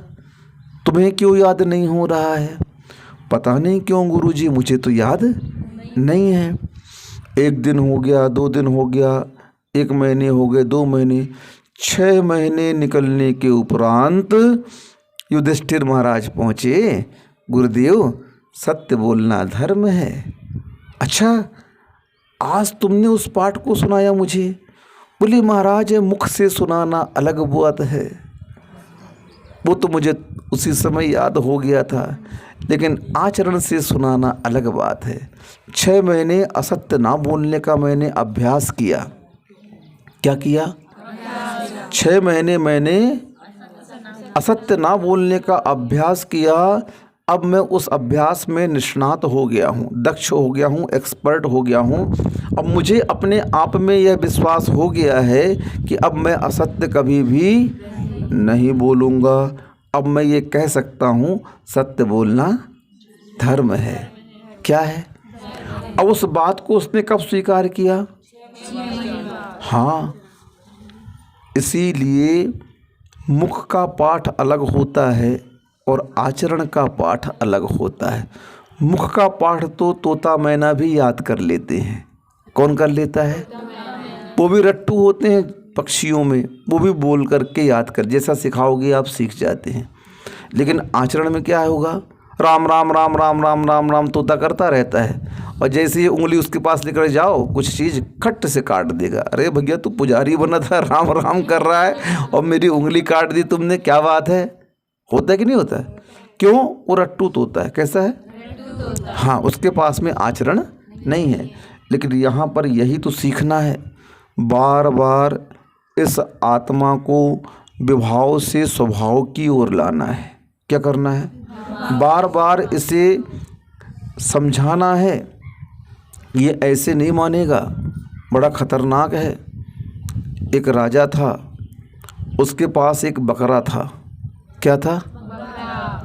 तुम्हें क्यों याद नहीं हो रहा है? पता नहीं क्यों गुरुजी, मुझे तो याद नहीं है। 1 दिन हो गया, 2 दिन हो गया, 1 महीने हो गए, 2 महीने, 6 महीने निकलने के उपरांत युधिष्ठिर महाराज पहुँचे। गुरुदेव, सत्य बोलना धर्म है। अच्छा, आज तुमने उस पाठ को सुनाया मुझे, बोले महाराज मुख से सुनाना अलग बात है, वो तो मुझे उसी समय याद हो गया था, लेकिन आचरण से सुनाना अलग बात है। 6 महीने असत्य ना बोलने का मैंने अभ्यास किया। क्या किया? 6 महीने मैंने असत्य ना बोलने का अभ्यास किया। अब मैं उस अभ्यास में निष्णात हो गया हूँ, दक्ष हो गया हूँ, एक्सपर्ट हो गया हूँ। अब मुझे अपने आप में यह विश्वास हो गया है कि अब मैं असत्य कभी भी नहीं बोलूँगा। अब मैं ये कह सकता हूँ सत्य बोलना धर्म है। क्या है? अब उस बात को उसने कब स्वीकार किया? हाँ, इसीलिए मुख का पाठ अलग होता है और आचरण का पाठ अलग होता है। मुख का पाठ तो तोता मैना भी याद कर लेते हैं। कौन कर लेता है? वो भी रट्टू होते हैं पक्षियों में, वो भी बोल करके याद कर, जैसा सिखाओगे आप सीख जाते हैं। लेकिन आचरण में क्या होगा? राम राम राम राम राम राम राम तोता करता रहता है, और जैसे ही उंगली उसके पास लेकर जाओ कुछ चीज़ खट से काट देगा। अरे भैया तू पुजारी बना था, राम राम कर रहा है और मेरी उंगली काट दी तुमने, क्या बात है? होता है कि नहीं होता है? क्यों? वो रट्टू तोता है। कैसा है? हाँ, उसके पास में आचरण नहीं है। लेकिन यहाँ पर यही तो सीखना है, बार बार इस आत्मा को विभाव से स्वभाव की ओर लाना है। क्या करना है? बार बार इसे समझाना है, ये ऐसे नहीं मानेगा, बड़ा खतरनाक है। एक राजा था, उसके पास एक बकरा था। क्या था?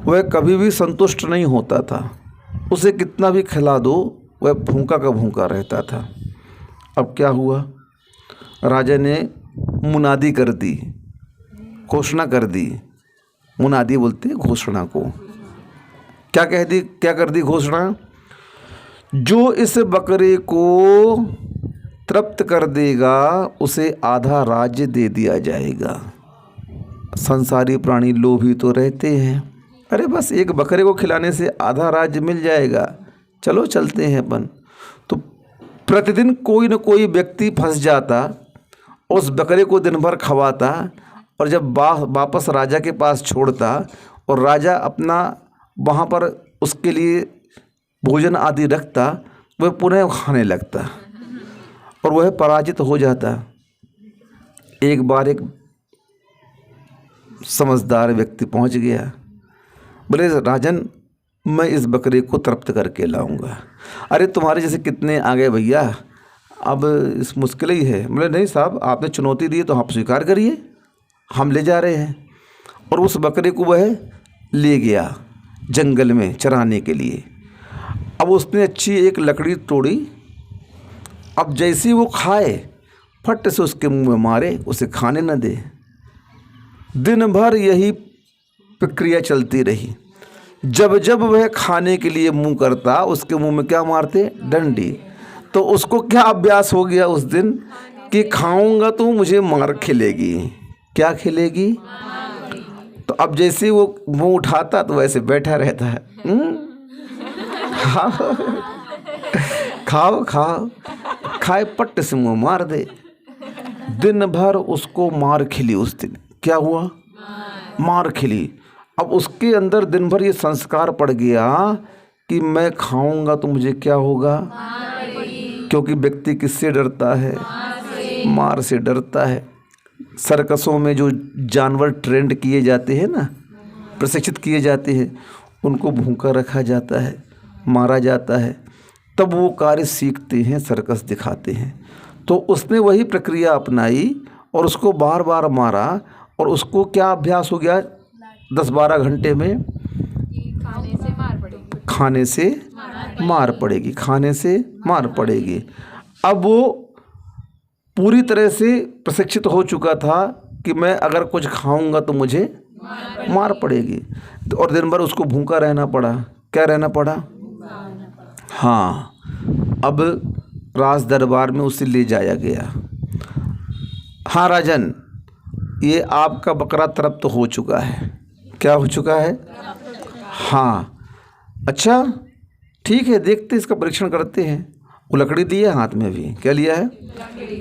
वह कभी भी संतुष्ट नहीं होता था, उसे कितना भी खिला दो वह भूखा का भूखा रहता था। अब क्या हुआ? राजा ने मुनादी कर दी, घोषणा कर दी। मुनादी बोलते हैं घोषणा को। क्या कर दी घोषणा? जो इस बकरे को तृप्त कर देगा उसे आधा राज्य दे दिया जाएगा। संसारी प्राणी लोभी तो रहते हैं, अरे बस एक बकरे को खिलाने से आधा राज्य मिल जाएगा, चलो चलते हैं अपन। तो प्रतिदिन कोई न कोई व्यक्ति फंस जाता, उस बकरे को दिन भर खवाता, और जब वापस राजा के पास छोड़ता और राजा अपना वहाँ पर उसके लिए भोजन आदि रखता, वह पुनः खाने लगता और वह पराजित हो जाता। एक बार एक समझदार व्यक्ति पहुँच गया, बोले राजन मैं इस बकरे को तृप्त करके लाऊंगा। अरे तुम्हारे जैसे कितने आ गए भैया, अब इस मुश्किल ही है। बोले नहीं साहब, आपने चुनौती दी तो आप स्वीकार करिए, हम ले जा रहे हैं। और उस बकरे को वह ले गया जंगल में चराने के लिए। अब उसने अच्छी एक लकड़ी तोड़ी, अब जैसे वो खाए फट से उसके मुंह में मारे, उसे खाने न दे। दिन भर यही प्रक्रिया चलती रही। जब जब वह खाने के लिए मुंह करता, उसके मुंह में क्या मारते? डंडी। तो उसको क्या अभ्यास हो गया उस दिन कि खाऊंगा तो मुझे मार खिलेगी। क्या खिलेगी? तो अब जैसे वो मुंह उठाता तो वैसे बैठा रहता है, खाओ खाओ, खाए पट्ट से मुंह मार दे। दिन भर उसको मार खिली। उस दिन क्या हुआ? मार खिली। अब उसके अंदर दिन भर ये संस्कार पड़ गया कि मैं खाऊंगा तो मुझे क्या होगा, क्योंकि व्यक्ति किससे डरता है? मार से डरता है। सर्कसों में जो जानवर ट्रेंड किए जाते हैं ना, प्रशिक्षित किए जाते हैं, उनको भूखा रखा जाता है, मारा जाता है, तब वो कार्य सीखते हैं, सर्कस दिखाते हैं। तो उसने वही प्रक्रिया अपनाई और उसको बार बार मारा, और उसको क्या अभ्यास हो गया 10-12 घंटे में? खाने से मार पड़ेगी, खाने से मार पड़ेगी। अब वो पूरी तरह से प्रशिक्षित हो चुका था कि मैं अगर कुछ खाऊंगा तो मुझे मार पड़ेगी। तो और दिन भर उसको भूखा रहना पड़ा। क्या रहना पड़ा? हाँ। अब राज दरबार में उसे ले जाया गया। हाँ राजन, ये आपका बकरा तृप्त हो चुका है। क्या हो चुका है? हाँ। अच्छा ठीक है, देखते इसका परीक्षण करते हैं। वो लकड़ी दी है हाथ में भी। क्या लिया है?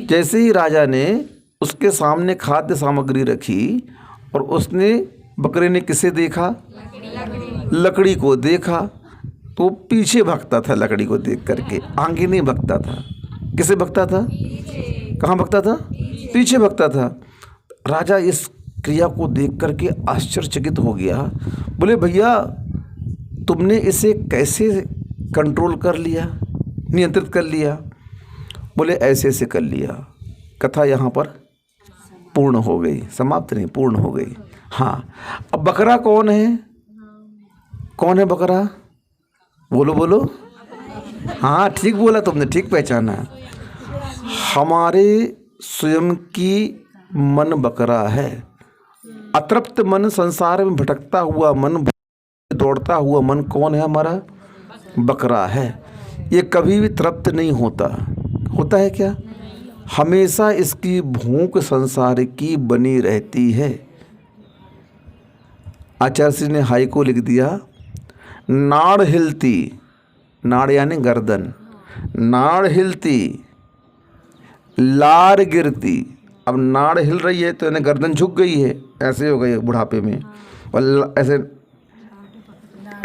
जैसे ही राजा ने उसके सामने खाद्य सामग्री रखी और उसने, बकरे ने किसे देखा? लकड़ी को देखा। तो पीछे भगता था लकड़ी को देख करके, आगे नहीं भगता था। किसे भगता था? कहाँ भगता था? पीछे भगता था। राजा इस क्रिया को देख करके आश्चर्यचकित हो गया। बोले भैया तुमने इसे कैसे कंट्रोल कर लिया, नियंत्रित कर लिया? बोले ऐसे ऐसे कर लिया। कथा यहाँ पर पूर्ण हो गई, समाप्त नहीं, पूर्ण हो गई। हाँ, अब बकरा कौन है? कौन है बकरा? बोलो बोलो। हाँ ठीक बोला तुमने, ठीक पहचाना। हमारे स्वयं की मन बकरा है। अतृप्त मन, संसार में भटकता हुआ मन, दौड़ता हुआ मन कौन है? हमारा बकरा है। ये कभी भी तृप्त नहीं होता। होता है क्या? हमेशा इसकी भूख संसार की बनी रहती है। आचार्य श्री ने हाई को लिख दिया, नाड़ हिलती, नाड़ यानी गर्दन, नाड़ हिलती लार गिरती। अब नाड़ हिल रही है तो इन्हें गर्दन झुक गई है, ऐसे हो गई बुढ़ापे में, और ऐसे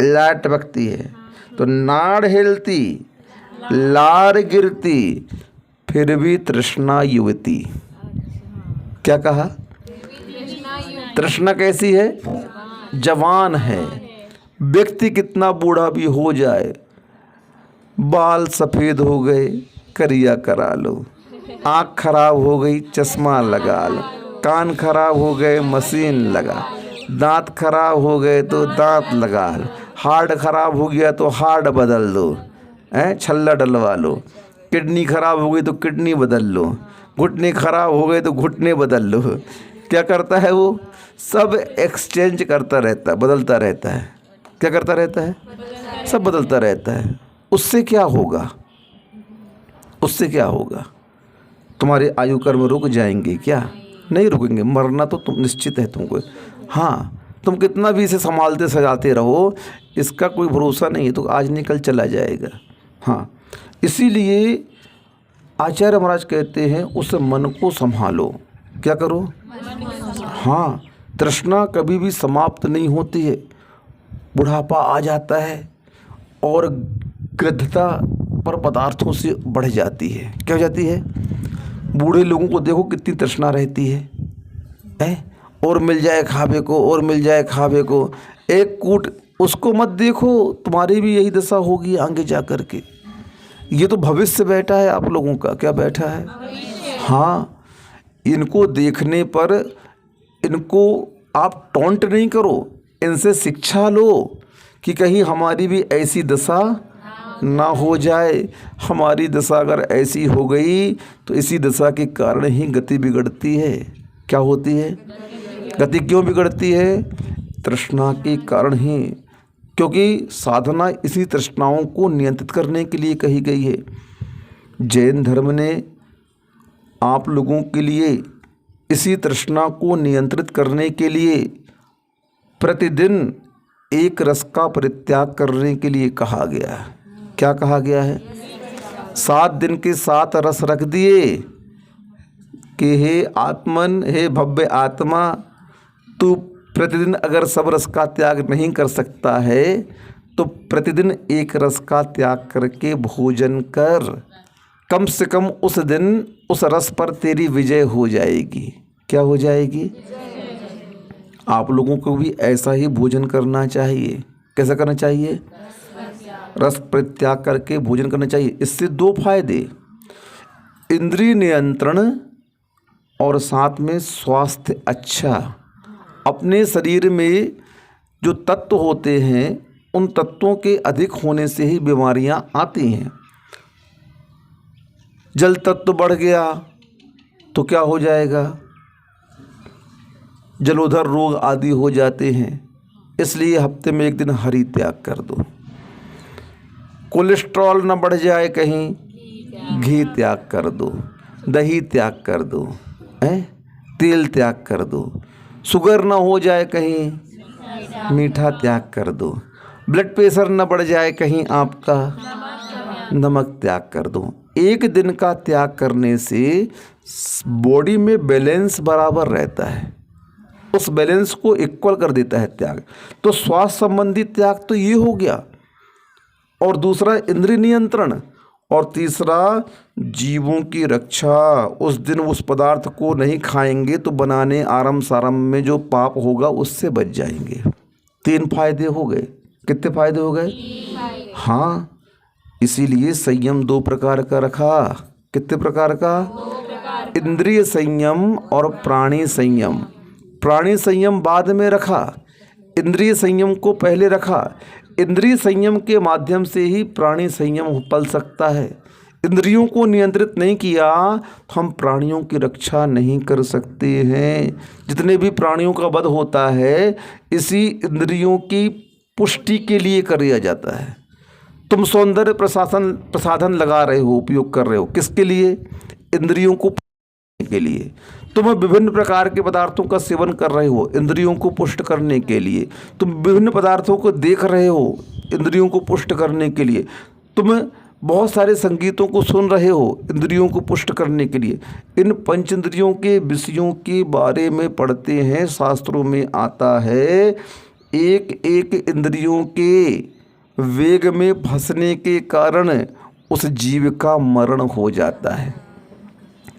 लाट टपकती है। तो नाड़ हिलती लार गिरती फिर भी तृष्णा युवती। क्या कहा? तृष्णा कैसी है? जवान है। व्यक्ति कितना बूढ़ा भी हो जाए, बाल सफ़ेद हो गए करिया करा लो, आँख खराब हो गई चश्मा लगा लो, कान खराब हो गए मशीन लगा, दांत खराब हो गए तो दांत लगा लो, हार्ट खराब हो गया तो हार्ट बदल दो, छल्ला डलवा लो, किडनी खराब हो गई तो किडनी बदल लो, घुटने खराब हो गए तो घुटने बदल लो। क्या करता है वो? सब एक्सचेंज करता रहता है, बदलता रहता है। क्या करता रहता है? सब बदलता रहता है। उससे क्या होगा? उससे क्या होगा? तुम्हारे आयु कर्म रुक जाएंगे क्या? नहीं रुकेंगे। मरना तो तुम निश्चित है तुमको। हाँ, तुम कितना भी इसे संभालते सजाते रहो, इसका कोई भरोसा नहीं है, तो आज निकल चला जाएगा। हाँ, इसीलिए आचार्य महाराज कहते हैं उस मन को संभालो। क्या करो? हाँ, तृष्णा कभी भी समाप्त नहीं होती है। बुढ़ापा आ जाता है और गृद्धता पर पदार्थों से बढ़ जाती है। क्या हो जाती है? बूढ़े लोगों को देखो कितनी तृष्णा रहती है? और मिल जाए खावे को, और मिल जाए खावे को, एक कूट उसको मत देखो, तुम्हारी भी यही दशा होगी आगे जा कर के। ये तो भविष्य बैठा है आप लोगों का। क्या बैठा है? हाँ, इनको देखने पर इनको आप टॉन्ट नहीं करो, इनसे शिक्षा लो कि कहीं हमारी भी ऐसी दशा ना हो जाए। हमारी दशा अगर ऐसी हो गई तो इसी दशा के कारण ही गति बिगड़ती है। क्या होती है? गति क्यों बिगड़ती है? तृष्णा के कारण ही। क्योंकि साधना इसी तृष्णाओं को नियंत्रित करने के लिए कही गई है। जैन धर्म ने आप लोगों के लिए इसी तृष्णा को नियंत्रित करने के लिए प्रतिदिन एक रस का परित्याग करने के लिए कहा गया है। क्या कहा गया है? 7 दिन के 7 रस रख दिए कि हे आत्मन, हे भव्य आत्मा, तू प्रतिदिन अगर सब रस का त्याग नहीं कर सकता है तो प्रतिदिन एक रस का त्याग करके भोजन कर। कम से कम उस दिन उस रस पर तेरी विजय हो जाएगी। क्या हो जाएगी? आप लोगों को भी ऐसा ही भोजन करना चाहिए। कैसा करना चाहिए? रस परित्याग करके भोजन करना चाहिए। इससे 2 फायदे, इंद्रिय नियंत्रण और साथ में स्वास्थ्य अच्छा। अपने शरीर में जो तत्व होते हैं उन तत्वों के अधिक होने से ही बीमारियां आती हैं। जल तत्व बढ़ गया तो क्या हो जाएगा? जलोदर रोग आदि हो जाते हैं। इसलिए हफ्ते में 1 दिन हरि त्याग कर दो। कोलेस्ट्रॉल न बढ़ जाए कहीं, घी त्याग कर दो, दही त्याग कर दो, तेल त्याग कर दो। शुगर न हो जाए कहीं, मीठा त्याग कर दो। ब्लड प्रेशर न बढ़ जाए कहीं आपका, नमक त्याग कर दो। एक दिन का त्याग करने से बॉडी में बैलेंस बराबर रहता है, उस बैलेंस को इक्वल कर देता है त्याग। तो स्वास्थ्य संबंधी त्याग तो ये हो गया, और दूसरा इंद्रिय नियंत्रण, और तीसरा जीवों की रक्षा। उस दिन उस पदार्थ को नहीं खाएंगे तो बनाने आरंभ सारंभ में जो पाप होगा उससे बच जाएंगे। 3 फायदे हो गए। कितने फायदे हो गए? हाँ, इसीलिए संयम 2 प्रकार का रखा। कितने प्रकार का? इंद्रिय संयम और प्राणी संयम। प्राणी संयम बाद में रखा, इंद्रिय संयम को पहले रखा। इंद्रिय संयम के माध्यम से ही प्राणी संयम पल सकता है। इंद्रियों को नियंत्रित नहीं किया तो हम प्राणियों की रक्षा नहीं कर सकते हैं। जितने भी प्राणियों का वध होता है इसी इंद्रियों की पुष्टि के लिए किया जाता है। तुम सौंदर्य प्रसाधन लगा रहे हो, उपयोग कर रहे हो, किसके लिए? इंद्रियों को के लिए। तुम विभिन्न प्रकार के पदार्थों का सेवन कर रहे हो इंद्रियों को पुष्ट करने के लिए। तुम विभिन्न पदार्थों को देख रहे हो इंद्रियों को पुष्ट करने के लिए। तुम बहुत सारे संगीतों को सुन रहे हो इंद्रियों को पुष्ट करने के लिए। इन पंचेंद्रियों के विषयों के बारे में पढ़ते हैं, शास्त्रों में आता है एक एक इंद्रियों के वेग में फंसने के कारण उस जीव का मरण हो जाता है।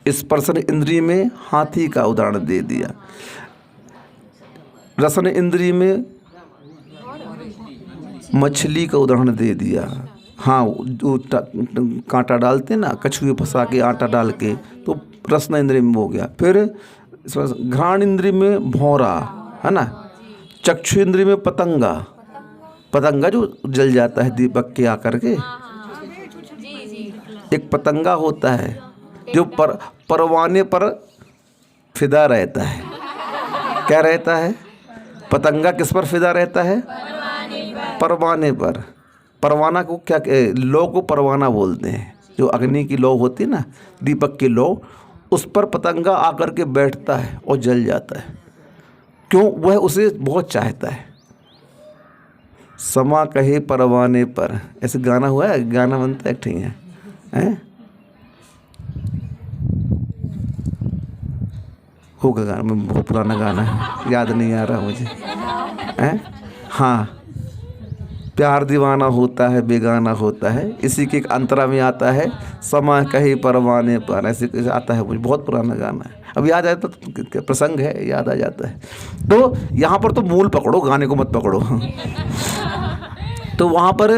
स्पर्शन इंद्रिय में हाथी का उदाहरण दे दिया, रसन इंद्रिय में मछली का उदाहरण दे दिया। हाँ, जो कांटा डालते ना, कछुए फंसा के आटा डाल के, तो रसन इंद्रिय में हो गया। फिर घ्राण इंद्रिय में भौरा, है ना। चक्षु इंद्रिय में पतंगा, पतंगा जो जल जाता है दीपक के आकर के। एक पतंगा होता है जो परवाने पर फिदा रहता है। क्या रहता है? पतंगा किस पर फिदा रहता है? परवाने पर। परवाना को क्या, लौ को परवाना बोलते हैं। जो अग्नि की लौ होती है ना, दीपक की लौ, उस पर पतंगा आकर के बैठता है और जल जाता है। क्यों? वह उसे बहुत चाहता है। समा कहे परवाने पर, ऐसे गाना हुआ है, गाना बनता है, ठीक है? होगा गाना में, बहुत पुराना गाना है, याद नहीं आ रहा मुझे। हाँ, प्यार दीवाना होता है बेगाना होता है, इसी के एक अंतरा में आता है समा कहे परवाने पर, ऐसे आता है। मुझे बहुत पुराना गाना है, अब याद आता तो प्रसंग है, याद आ जाता है। तो यहाँ पर तो मूल पकड़ो, गाने को मत पकड़ो। तो वहाँ पर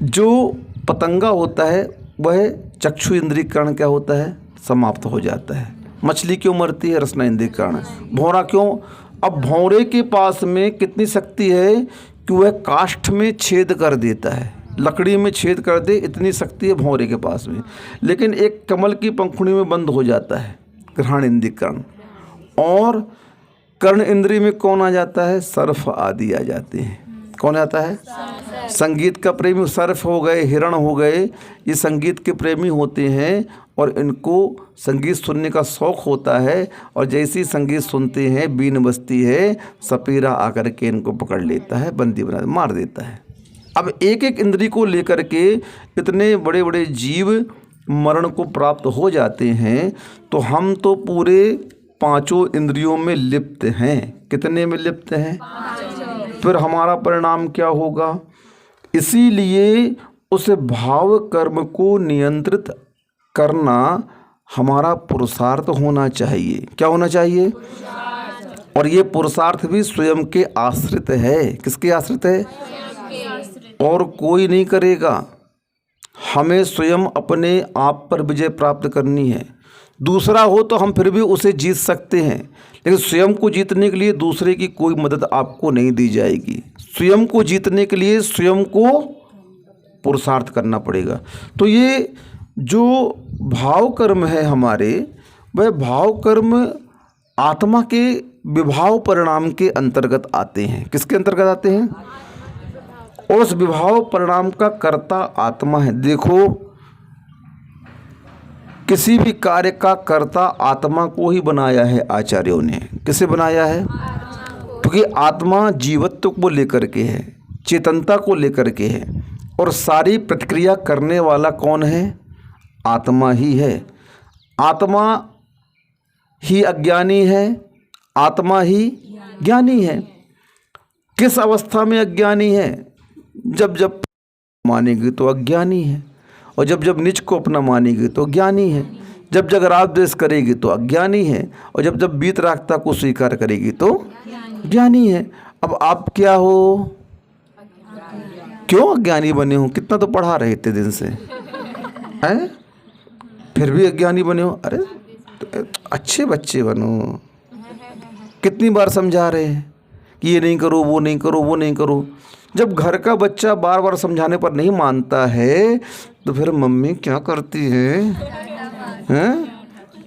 जो पतंगा होता है वह चक्षु इंद्रिय कारण क्या होता है? समाप्त हो जाता है। मछली क्यों मरती है? रसना इंद्रिय कारण। भौरा क्यों? अब भौरे के पास में कितनी शक्ति है कि वह काष्ठ में छेद कर देता है, लकड़ी में छेद कर दे, इतनी शक्ति है भौरे के पास में। लेकिन एक कमल की पंखुड़ी में बंद हो जाता है, घ्राण इंद्रिय कारण। और कर्ण इंद्रिय में कौन आ जाता है? सर्प आदि आ जाते हैं। कौन आता है? संगीत का प्रेमी। सर्प हो गए, हिरण हो गए, ये संगीत के प्रेमी होते हैं और इनको संगीत सुनने का शौक़ होता है। और जैसे ही संगीत सुनते हैं, बीन बजती है, सपेरा आकर के इनको पकड़ लेता है, बंदी बना मार देता है। अब एक एक इंद्री को लेकर के इतने बड़े बड़े जीव मरण को प्राप्त हो जाते हैं। तो हम तो पूरे 5 इंद्रियों में लिप्त हैं। कितने में लिप्त हैं? फिर हमारा परिणाम क्या होगा? इसीलिए उस भाव कर्म को नियंत्रित करना हमारा पुरुषार्थ होना चाहिए। क्या होना चाहिए? और ये पुरुषार्थ भी स्वयं के आश्रित है। किसके आश्रित है? और कोई नहीं करेगा। हमें स्वयं अपने आप पर विजय प्राप्त करनी है। दूसरा हो तो हम फिर भी उसे जीत सकते हैं, लेकिन स्वयं को जीतने के लिए दूसरे की कोई मदद आपको नहीं दी जाएगी। स्वयं को जीतने के लिए स्वयं को पुरुषार्थ करना पड़ेगा। तो ये जो भाव कर्म है हमारे, वह भाव कर्म आत्मा के विभाव परिणाम के अंतर्गत आते हैं। किसके अंतर्गत आते हैं? और उस विभाव परिणाम का कर्ता आत्मा है। देखो, किसी भी कार्य का कर्ता आत्मा को ही बनाया है आचार्यों ने। किसे बनाया है? क्योंकि आत्मा जीवत्व को लेकर के है, चेतनता को लेकर के है। और सारी प्रतिक्रिया करने वाला कौन है? आत्मा ही है। आत्मा ही अज्ञानी है, आत्मा ही ज्ञानी है। किस अवस्था में अज्ञानी है? जब जब मानेगी तो अज्ञानी है, और जब जब निज को अपना मानेगी तो ज्ञानी है। जब जब राग द्वेष करेगी तो अज्ञानी है, और जब जब वीतरागता को स्वीकार करेगी तो ज्ञानी है। अब आप क्या हो? क्यों अज्ञानी बने हो? कितना तो पढ़ा रहे थे दिन से, हैं? फिर भी अज्ञानी बने हो। अरे तो अच्छे बच्चे बनो। कितनी बार समझा रहे हैं कि ये नहीं करो, वो नहीं करो, वो नहीं करो। जब घर का बच्चा बार बार समझाने पर नहीं मानता है तो फिर मम्मी क्या करती है? हैं?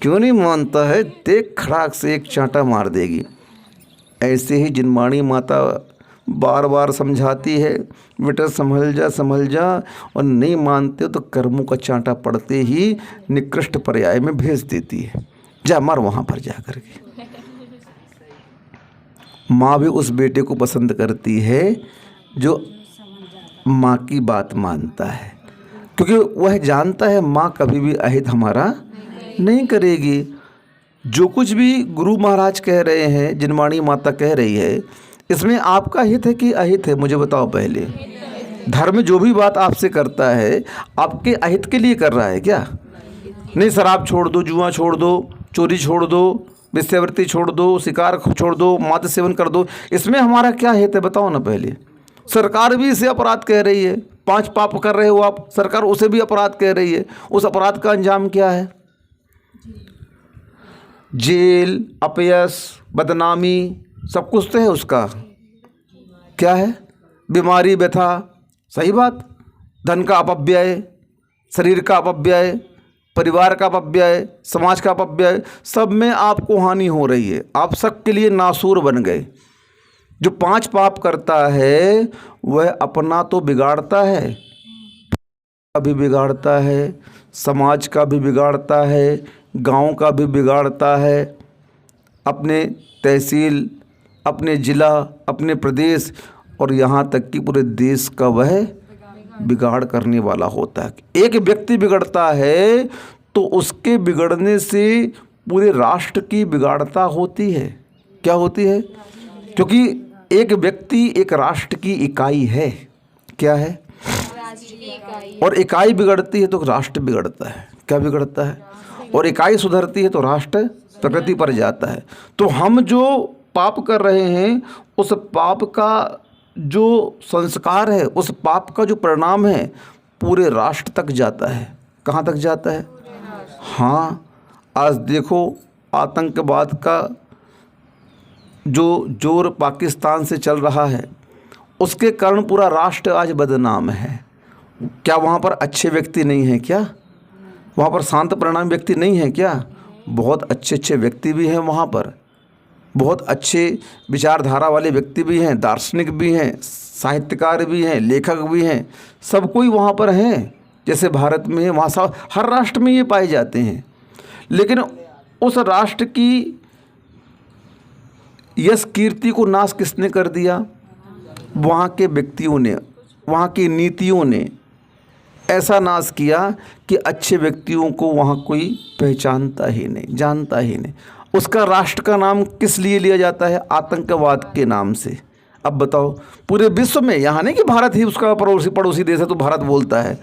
क्यों नहीं मानता है? देख, खड़ाक से एक चांटा मार देगी। ऐसे ही जिनवाणी माता बार बार समझाती है, बेटा संभल जा, संभल जा, और नहीं मानते तो कर्मों का चांटा पड़ते ही निकृष्ट पर्याय में भेज देती है। जा मर वहाँ पर जा करके। माँ भी उस बेटे को पसंद करती है जो माँ की बात मानता है, क्योंकि वह जानता है माँ कभी भी अहित हमारा नहीं करेगी। जो कुछ भी गुरु महाराज कह रहे हैं, जिनवाणी माता कह रही है, इसमें आपका हित है कि अहित है? मुझे बताओ पहले। धर्म जो भी बात आपसे करता है आपके अहित के लिए कर रहा है क्या? नहीं, शराब छोड़ दो, जुआ छोड़ दो, चोरी छोड़ दो, वेश्यावृत्ति छोड़ दो, शिकार छोड़ दो, मद्य सेवन कर दो, इसमें हमारा क्या हित है? बताओ ना पहले। सरकार भी इसे अपराध कह रही है। 5 पाप कर रहे हो आप, सरकार उसे भी अपराध कह रही है। उस अपराध का अंजाम क्या है? जेल, अपयश, बदनामी, सब कुछ तो है उसका। क्या है? बीमारी, व्यथा, सही बात। धन का अपव्यय, शरीर का अपव्यय, परिवार का अपव्यय, समाज का अपव्यय, सब में आपको हानि हो रही है। आप सबके लिए नासूर बन गए। जो 5 पाप करता है वह अपना तो बिगाड़ता है, का भी बिगाड़ता है, समाज का भी बिगाड़ता है, गांव का भी बिगाड़ता है, अपने तहसील, अपने ज़िला, अपने प्रदेश, और यहाँ तक कि पूरे देश का वह बिगाड़ करने वाला होता है। एक व्यक्ति बिगड़ता है तो उसके बिगड़ने से पूरे राष्ट्र की बिगाड़ता होती है। क्या होती है? क्योंकि एक व्यक्ति एक राष्ट्र की इकाई है। क्या है? और इकाई बिगड़ती है तो राष्ट्र बिगड़ता है। क्या बिगड़ता है? और इकाई सुधरती है तो राष्ट्र प्रगति पर जाता है। तो हम जो पाप कर रहे हैं, उस पाप का जो संस्कार है, उस पाप का जो परिणाम है, पूरे राष्ट्र तक जाता है। कहाँ तक जाता है? हाँ, आज देखो आतंकवाद का जो जोर पाकिस्तान से चल रहा है, उसके कारण पूरा राष्ट्र आज बदनाम है। क्या वहाँ पर अच्छे व्यक्ति नहीं हैं क्या? वहाँ पर शांत परिणाम व्यक्ति नहीं है क्या? बहुत अच्छे अच्छे व्यक्ति भी हैं वहाँ पर, बहुत अच्छे विचारधारा वाले व्यक्ति भी हैं, दार्शनिक भी हैं, साहित्यकार भी हैं, लेखक भी हैं, सब कोई वहाँ पर हैं। जैसे भारत में है, वहाँ सब हर राष्ट्र में ये पाए जाते हैं। लेकिन उस राष्ट्र की यश कीर्ति को नाश किसने कर दिया? वहाँ के व्यक्तियों ने, वहाँ की नीतियों ने ऐसा नाश किया कि अच्छे व्यक्तियों को वहाँ कोई पहचानता ही नहीं, जानता ही नहीं। उसका राष्ट्र का नाम किस लिए लिया जाता है? आतंकवाद के नाम से। अब बताओ, पूरे विश्व में, यहाँ नहीं कि भारत ही उसका पड़ोसी देश है तो भारत बोलता है,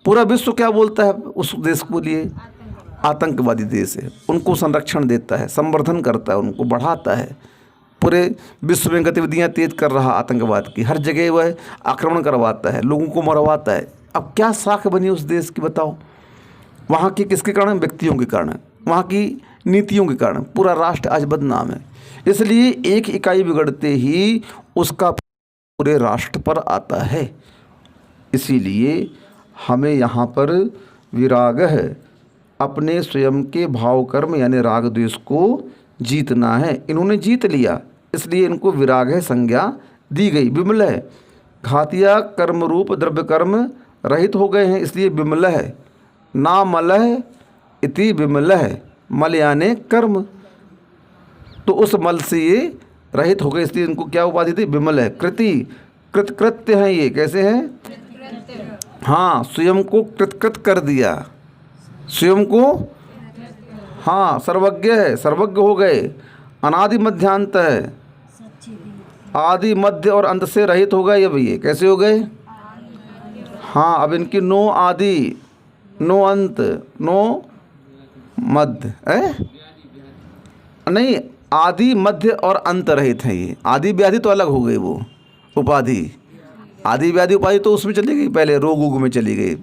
पूरा विश्व क्या बोलता है उस देश को लिए? आतंकवादी देश है। उनको संरक्षण देता है, संवर्धन करता है, उनको बढ़ाता है। पूरे विश्व में गतिविधियाँ तेज कर रहा आतंकवाद की, हर जगह वह आक्रमण करवाता है, लोगों को मरवाता है। अब क्या साख बनी उस देश की? बताओ। वहाँ की किसके कारण? व्यक्तियों के कारण, वहाँ की नीतियों के कारण पूरा राष्ट्र आज बदनाम है। इसलिए एक इकाई बिगड़ते ही उसका पूरे राष्ट्र पर आता है। इसीलिए हमें यहाँ पर विराग है, अपने स्वयं के भाव कर्म यानी राग द्वेष को जीतना है। इन्होंने जीत लिया, इसलिए इनको विराग है संज्ञा दी गई। विमल है, घातिया कर्म रूप द्रव्य कर्म रहित हो गए हैं, इसलिए विमल है। ना मल है इति विमल है, मल यानी कर्म, तो उस मल से ये रहित हो गए, इसलिए इनको क्या उपाधि थी? विमल है। कृति, कृतकृत्य हैं ये। कैसे हैं? हाँ, स्वयं को कृतकृत कर दिया, स्वयं को, हाँ सर्वज्ञ है, सर्वज्ञ हो गए। अनादि मध्यांत है, आदि मध्य और अंत से रहित हो गए। अब ये कैसे हो गए? हाँ, अब इनकी नो आदि, नो अंत, नो मध्य है नहीं, आदि मध्य और अंत रहित है ये। आदि व्याधि तो अलग हो गई, वो उपाधि, आदि व्याधि उपाधि तो उसमें चली गई, पहले रोग उग में चली गई,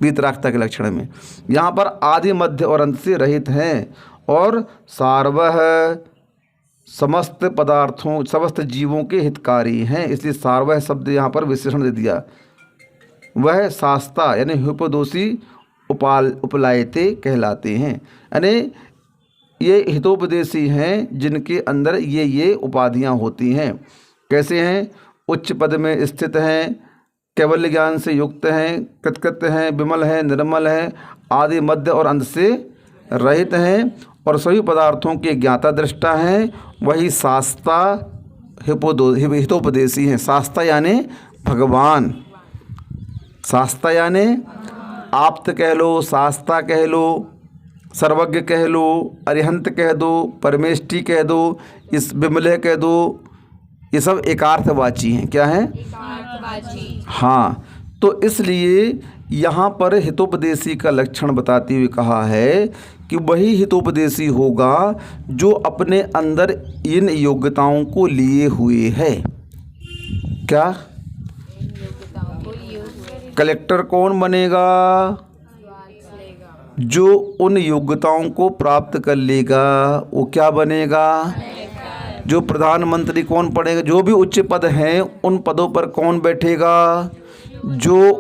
वीतरागता के लक्षण में। यहाँ पर आदि मध्य और अंत से रहित हैं और सार्वः समस्त पदार्थों, समस्त जीवों के हितकारी हैं, इसलिए सार्वः शब्द यहाँ पर विशेषण दे दिया। वह शास्ता यानी हितोपदेशी उपलायते कहलाते हैं, यानी ये हितोपदेशी हैं जिनके अंदर ये उपाधियाँ होती हैं। कैसे हैं? उच्च पद में स्थित हैं, कैवल्य ज्ञान से युक्त हैं, कृतकृत्य हैं, विमल हैं, निर्मल हैं, आदि मध्य और अंत से रहित हैं और सभी पदार्थों के ज्ञाता दृष्टा हैं। वही शास्ता हितोपदेशी हैं। शास्ता यानी भगवान, शास्ता यानी आप्त कह लो, शास्ता कह लो, सर्वज्ञ कह लो, अरिहंत कह दो, परमेष्टि कह दो, इस विमलय कह दो, ये सब एकार्थवाची हैं। क्या हैं? हाँ, तो इसलिए यहाँ पर हितोपदेशी का लक्षण बताते हुए कहा है कि वही हितोपदेशी होगा जो अपने अंदर इन योग्यताओं को लिए हुए है। क्या? कलेक्टर कौन बनेगा? जो उन योग्यताओं को प्राप्त कर लेगा वो क्या बनेगा? जो प्रधानमंत्री कौन पड़ेगा? जो भी उच्च पद हैं उन पदों पर कौन बैठेगा? जो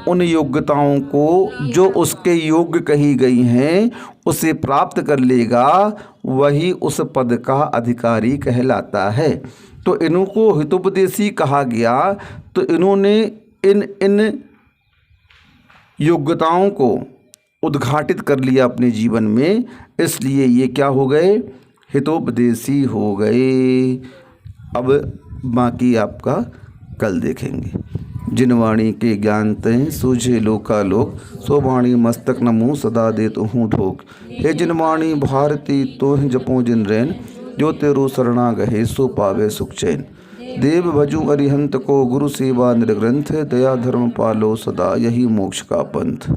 उन योग्यताओं को जो उसके योग्य कही गई हैं उसे प्राप्त कर लेगा, वही उस पद का अधिकारी कहलाता है। तो इनको हितोपदेशी कहा गया, तो इन्होंने इन योग्यताओं को उद्घाटित कर लिया अपने जीवन में, इसलिए ये क्या हो गए? हितोपदेशी हो गए। अब बाकी आपका कल देखेंगे। जिन वाणी के ज्ञान तय सूझे लोकालोक, सो वाणी मस्तक नमूँ सदा देत हूँ ठोक। हे जिन वाणी भारती तोह जपो जिन रैन, जो तेरो शरणा गहे सो पावे सुख चैन। देव भजू अरिहंत को गुरु सेवा निर्ग्रंथ, दया धर्म पालो सदा यही मोक्ष का पंथ।